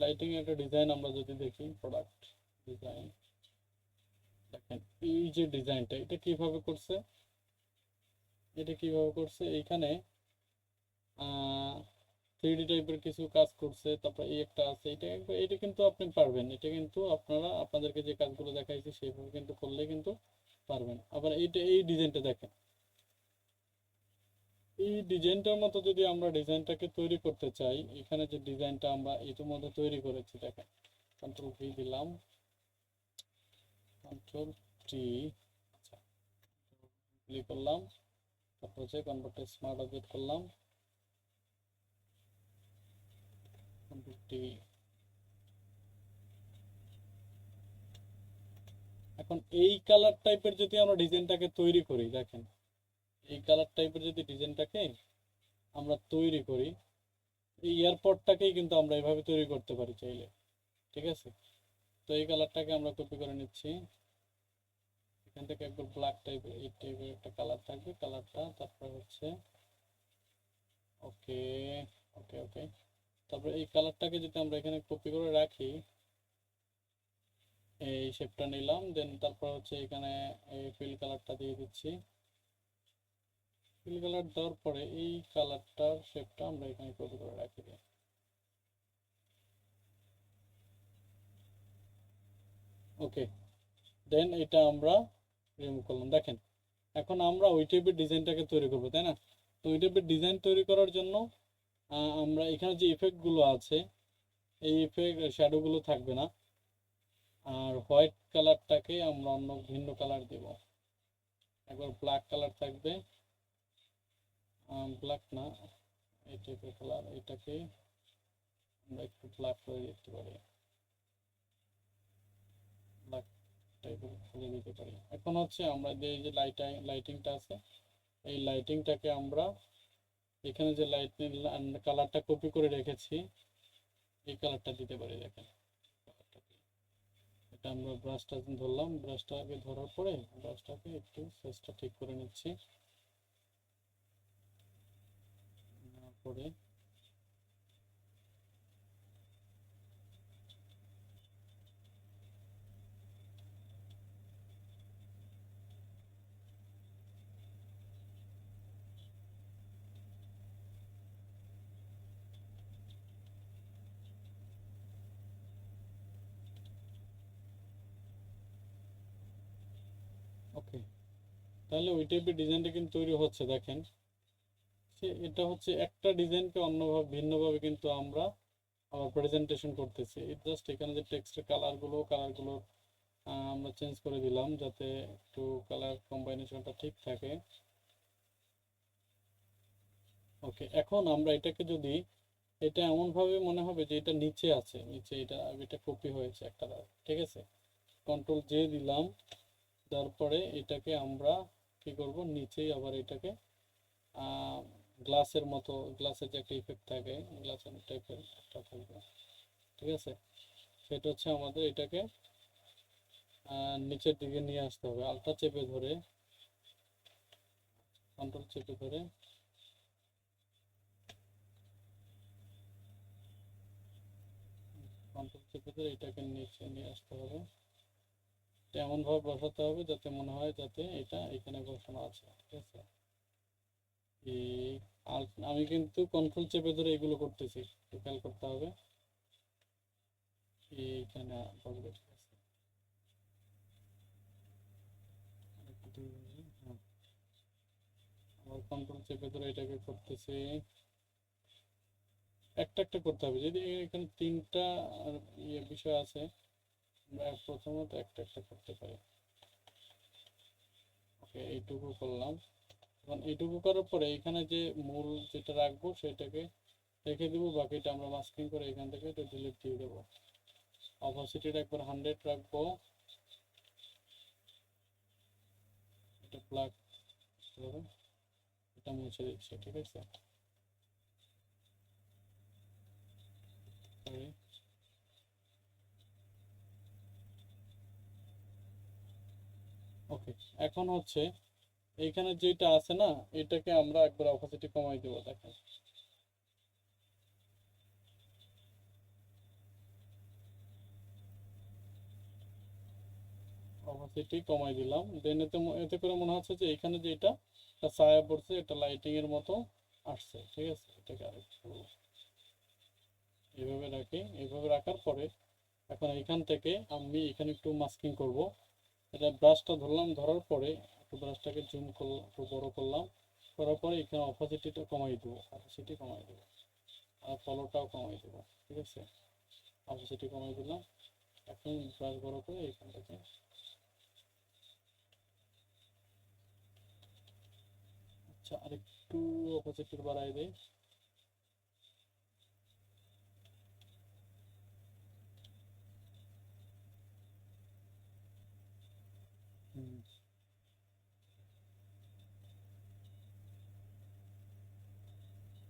Speaker 1: লাইটিং এর একটা ডিজাইন আমরা যদি দেখি, প্রোডাক্ট ডিজাইন, দেখেন এই যে ডিজাইনটা এটা কিভাবে করছে, এইখানে 3D টাইপের কিছু কাজ করছে, তারপর এই একটা আছে, এটা কিন্তু আপনি পারবেন, এটা কিন্তু আপনারা আপনাদেরকে যে কাজগুলো দেখাইছি সেইভাবে কিন্তু করলে কিন্তু পারবেন। আবার এই ডিজাইনটা দেখেন, এই ডিজাইনটার মতো যদি আমরা ডিজাইনটাকে তৈরি করতে চাই, এখানে যে ডিজাইনটা আমরা ইতিমধ্যে তৈরি করেছি, দেখেন কন্ট্রোল ভি দিলাম, কন্ট্রোল টি, আচ্ছা, ক্লিক করলাম, তারপর হচ্ছে কনভার্ট স্মার্ট অবজেক্ট করলাম, কন্ট্রোল টি। এখন এই কালার টাইপের যদি আমরা ডিজাইনটাকে তৈরি করি, দেখেন এই কালার টাইপের যদি ডিজাইনটাকে আমরা তৈরি করি, এই এয়ারপোর্টটাকেই কিন্তু আমরা এভাবে তৈরি করতে পারি চাইলে, ঠিক আছে? তো এই কালারটাকে আমরা কপি করে নিচ্ছি, এখান থেকে একবার ব্ল্যাক টাইপের এই টাইপের একটা কালার থাকবে, কালারটা তারপর হচ্ছে ওকে, ওকে, ওকে। তারপর এই কালারটাকে যদি আমরা এখানে কপি করে রাখি, এই শেপটা নিলাম, দেন তারপর হচ্ছে এখানে এই ফিল কালারটা দিয়ে দিচ্ছি, ফিল কালার দেওয়ার পরে এই কালারটার শেপটা আমরা এখানে কপি করে রাখি দিই, ওকে। দেন এটা আমরা রিমুভ করলাম। দেখেন এখন আমরা ওই টাইপের ডিজাইনটাকে তৈরি করবো, তাই না? তো ওই টাইপের ডিজাইন তৈরি করার জন্য আমরা এখানে যে ইফেক্টগুলো আছে, এই ইফেক্ট শ্যাডোগুলো থাকবে না, আর হোয়াইট কালারটাকে আমরা অন্য ভিন্ন কালার দেব, একবার ব্ল্যাক কালার থাকবে, ব্ল্যাক না, এই টাইপের কালার, এটাকে আমরা একটু ব্ল্যাক করে দিতে পারি, ব্ল্যাক টাইপের করে দিতে পারি। এখন হচ্ছে আমরা এই যে লাইটিংটা আছে, এই লাইটিংটাকে আমরা এখানে যে লাইটিং কালারটা কপি করে রেখেছি, এই কালারটা দিতে পারি, দেখেন এটা আমরা ব্রাশটা ধরলাম, ব্রাশটাকে ধরার পরে ব্রাশটাকে একটু সাইজটা ঠিক করে নিচ্ছি, পরে ওকে। তাহলে ওই টাইপের ডিজাইনটা কিন্তু তৈরি হচ্ছে, দেখেন এটা হচ্ছে একটা ডিজাইনকে অন্যভাবে ভিন্নভাবে কিন্তু আমরা আবার প্রেজেন্টেশন করতেছি। জাস্ট এখানে যে টেক্সটের কালারগুলো আমরা চেঞ্জ করে দিলাম যাতে একটু কালার কম্বাইনেশনটা ঠিক থাকে, ওকে। এখন আমরা এটাকে যদি, এটা এমনভাবে মনে হবে যে এটা নিচে আছে, নিচে এটা কপি হয়েছে একটা, ঠিক আছে? কন্ট্রোল জে দিলাম, তারপরে এটাকে আমরা কি করব, নিচেই আবার এটাকে গ্লাসের মতো, গ্লাসের যে একটা ইফেক্ট থাকে, গ্লাসের টাইপের একটা থাকবে, ঠিক আছে? সেটা হচ্ছে আমাদের এটাকে নিচের দিকে নিয়ে আসতে হবে, আলট্রা চেপে ধরে, কন্ট্রোল চেপে ধরে, কন্ট্রোল চেপে ধরে এটাকে নিচে নিয়ে আসতে হবে, এমন ভাবে বসাতে হবে যাতে মনে হয় যাতে এটা এখানে বসানো আছে, ঠিক আছে? এই আর আমি কিন্তু কন্ট্রোল চেপে ধরে এগুলো করতেছি, একটু খেয়াল করতে হবে। এইখানে বলবে, ঠিক আছে। আরেকটু, হ্যাঁ, আবার কন্ট্রোল চেপে ধরে এটাকে করতেছি। একটা একটা করতে হবে, যদি এখানে তিনটা বিষয় আছে, আমরা প্রথমত একটা একটা করতে পারি। ওকে, এইটুকু করলাম। এখন এইটুকু করার পরে এখানে যে মূল যেটা রাখবো সেটাকে রেখে দিব, বাকিটা আমরা মাস্কিং করে এখান থেকে এটা ডিলিট দিয়ে দেবো। অপাসিটিটা একবার 100 রাখবো, এটা ব্ল্যাক হবে, এটা মুছে দিচ্ছি, ঠিক আছে। ওকে, এখন হচ্ছে এইখানে যেটা আছে না, এটাকে আমরা একবার অপাসিটি কমাই দেবো, দেখেন। অপাসিটি কমাই দিলাম, দেন এতে করে মনে হচ্ছে যে এখানে যে এটা ছায়া পড়ছে, এটা লাইটিং এর মতো আসছে, ঠিক আছে। এটাকে আরেকটু এইভাবে রাখি। এইভাবে রাখার পরে এখন এখান থেকে আমি এখানে একটু মাস্কিং করব। এটা ব্রাশটা ধরলাম, ধরার পরে একটু ব্রাশটাকে জুম করলাম, একটু বড় করলাম, করার পরে এখানে অপাসিটিটা কমাই দেবো, অপাসিটি কমাই দেবো, আর ফলোটাও কমাই দেবো, ঠিক আছে। অপাসিটি কমাই দিলাম। এখন ব্রাশ বড় করে এখান থেকে, আচ্ছা, আরেকটু অপাসিটি বাড়াই দেই।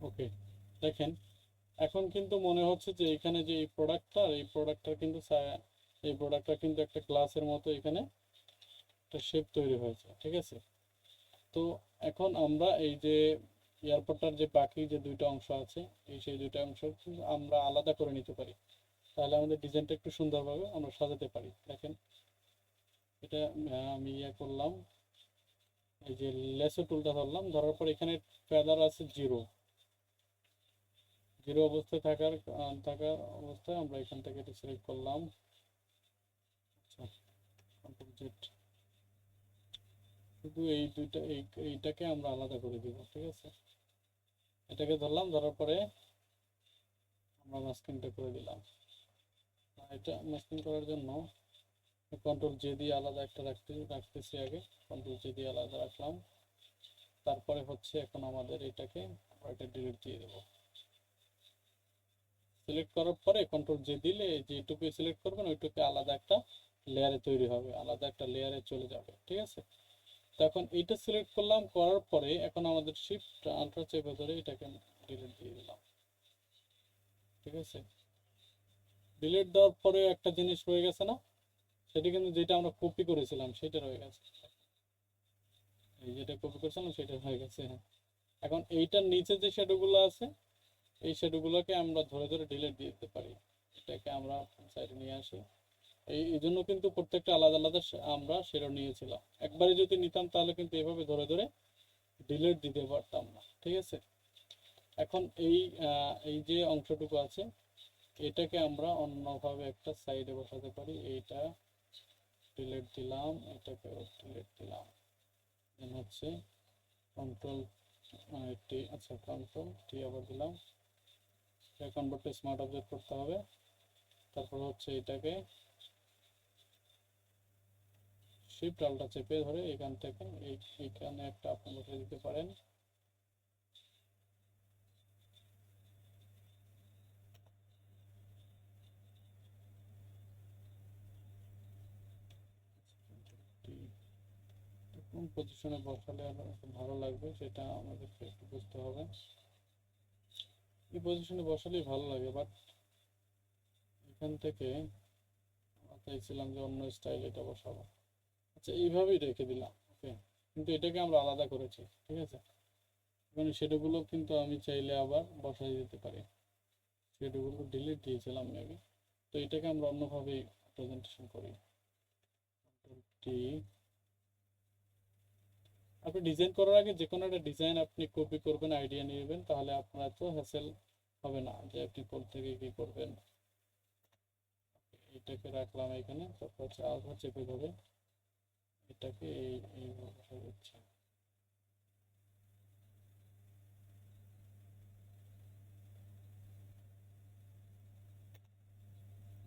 Speaker 1: ওকে, দেখেন এখন কিন্তু মনে হচ্ছে যে এখানে যে এই প্রোডাক্টটা কিন্তু এই প্রোডাক্টটা কিন্তু একটা গ্লাসের মতো এখানে একটা শেপ তৈরি হয়েছে, ঠিক আছে। তো এখন আমরা এই যে এয়ারপোর্টটার যে বাকি যে দুইটা অংশ আছে, সেই দুইটা অংশ কিন্তু আমরা আলাদা করে নিতে পারি, তাহলে আমাদের ডিজাইনটা একটু সুন্দরভাবে আমরা সাজাতে পারি। দেখেন, এটা আমি করলাম, এই যে লেসো টুলটা ধরলাম, ধরার পর এখানে ফেদার আছে জিরো, জিরো অবস্থায় থাকার অবস্থায় আমরা এখান থেকে এটা সিলেক্ট করলাম। আচ্ছা, কন্ট্রোল জেড, শুধু এই দুইটা এইটাকে আমরা আলাদা করে দিব, ঠিক আছে। এটাকে ধরলাম, ধরার পরে আমরা মাস্কিংটা করে দিলাম। এটা মাস্কিং করার জন্য কন্ট্রোল জে দিয়ে আলাদা একটা রাখতেছি আগে, কন্ট্রোল জে দিয়ে আলাদা রাখলাম। তারপরে হচ্ছে এখন আমাদের এটাকে আমরা এটা ডিলিট দিয়ে দেবো। সিলেক্ট করার পরে কন্ট্রোল জে দিলে যেটুকু সিলেক্ট করবেন ওইটুকু আলাদা একটা লেয়ারে তৈরি হবে, আলাদা একটা লেয়ারে চলে যাবে, ঠিক আছে। তো এখন এইটা সিলেক্ট করলাম, করার পরে এখন আমাদের শিফট আল্ট্রা চেপে ধরে এটাকে ডিলিট দিয়ে দিলাম, ঠিক আছে। ডিলিট দেওয়ার পরে একটা জিনিস রয়ে গেছে না, সেটা কিন্তু যেটা আমরা কপি করেছিলাম সেটা রয়ে গেছে, এই যেটা কপি করেছিলাম সেটা হয়ে গেছে, হ্যাঁ। এখন এইটার নিচে যে শ্যাডোগুলো আছে, এই শ্যাডোগুলোকে আমরা ধরে ধরে ডিলিট দিয়ে দিতে পারি। এটাকে আমরা সাইডে নিয়ে আসি। এই জন্য কিন্তু প্রত্যেকটা আলাদা আলাদা আমরা শ্যাডো নিয়েছিলাম। একবারে যদি নিতাম তাহলে কিন্তু এভাবে ধরে ধরে ডিলিট দিতে পারতাম না, ঠিক আছে। এখন এই যে অংশটুকু আছে, এটাকে আমরা অন্যভাবে একটা সাইডে বসাতে পারি। এইটা ডিলিট দিলাম, এটাকে ডিলিট দিলাম, দেন হচ্ছে কন্ট্রোল টি, আচ্ছা কন্ট্রোল টি আবার দিলাম। কনভার্ট টু স্মার্ট অবজেক্ট করতে হবে। তারপর হচ্ছে এটাকে শিফট আলটা চেপে ধরে এখান থেকে এইখানে একটা আপনি বসে দিতে পারেন। কোন পজিশনে বসালে ভালো লাগবে সেটা আমাদেরকে একটু বুঝতে হবে। এই পজিশনে বসালেই ভালো লাগে, বাট এখান থেকে চাইছিলাম যে অন্য স্টাইল এটা বসাবো। আচ্ছা, এইভাবেই রেখে দিলাম, ওকে। কিন্তু এটাকে আমরা আলাদা করেছি, ঠিক আছে। মানে সেটাগুলো কিন্তু আমি চাইলে আবার বসাই দিতে পারি, সেটাগুলো ডিলিট দিয়েছিলাম মেবি। তো এটাকে আমরা অন্যভাবেই প্রেজেন্টেশন করি। টি আপনি ডিজাইন করার আগে যে কোনো একটা ডিজাইন আপনি কপি করবেন, আইডিয়া নেবেন, তাহলে আপনার এত হ্যাসেল হবে না যে আপনি কোথা থেকে কি করবেন। এটাকে রাখলাম এখানে, তারপর হচ্ছে আলফা চেপে ধরে এটাকে এইভাবে সাজাচ্ছি।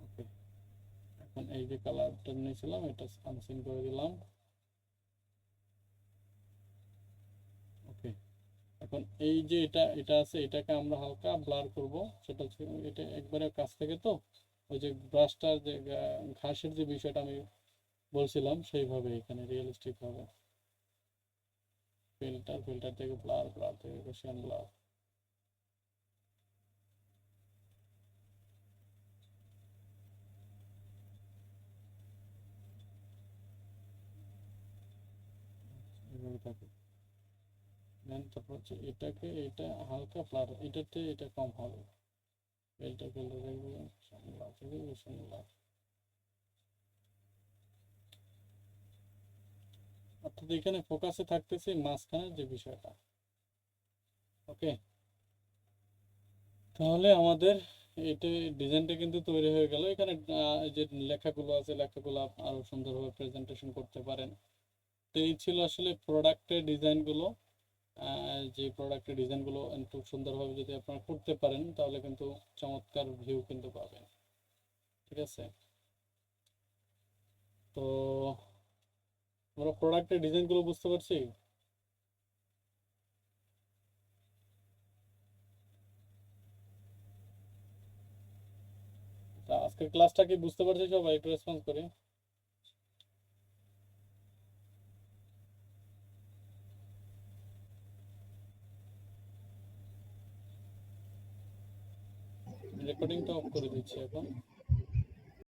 Speaker 1: ওকে, এখন এই যে কালারটা নিয়েছিলাম এটা আনসিন করে দিলাম। ওকে, এখন এই যে এটা এটা আছে, এটাকে আমরা হালকা ব্লার করব। সেটা হচ্ছে এটা একবারে কাছ থেকে, তো ওই যে ব্রাশটার যে ঘাসের যে বিষয়টা আমি বলছিলাম সেইভাবে এখানে রিয়েলিস্টিক ভাবে ফিল্টার থেকে ব্লার, ব্লার থেকে রোশন ব্লার। এভাবে থাকে। দেন তারপর হচ্ছে এটাকে এটা হালকা ব্লার, এটাতে এটা কম হবে। ফিল্টার থেকে ব্লার থেকে রোশন ব্লার। অর্থাৎ এখানে ফোকাসে থাকতেছে মাঝখানে যে বিষয়টা। ওকে, তাহলে আমাদের এটা ডিজাইনটা কিন্তু তৈরি হয়ে গেল। এখানে এই যে লেখাগুলো আছে, লেখাগুলো আরো সুন্দরভাবে প্রেজেন্টেশন করতে পারেন। তো এই ছিল আসলে প্রোডাক্টের ডিজাইনগুলো। যে প্রোডাক্টের ডিজাইনগুলো একটু সুন্দরভাবে যদি আপনারা করতে পারেন তাহলে কিন্তু চমৎকার ভিউ কিন্তু পাবেন। ঠিক আছে, তো আমরা প্রোডাক্টের ডিজাইনগুলো বুঝতে পারছি। তা আজকের ক্লাসটা কি বুঝতে পারছি সবাই? একটু রেসপন্স করি। রেকর্ডিংটা অফ করে দিচ্ছি এখন।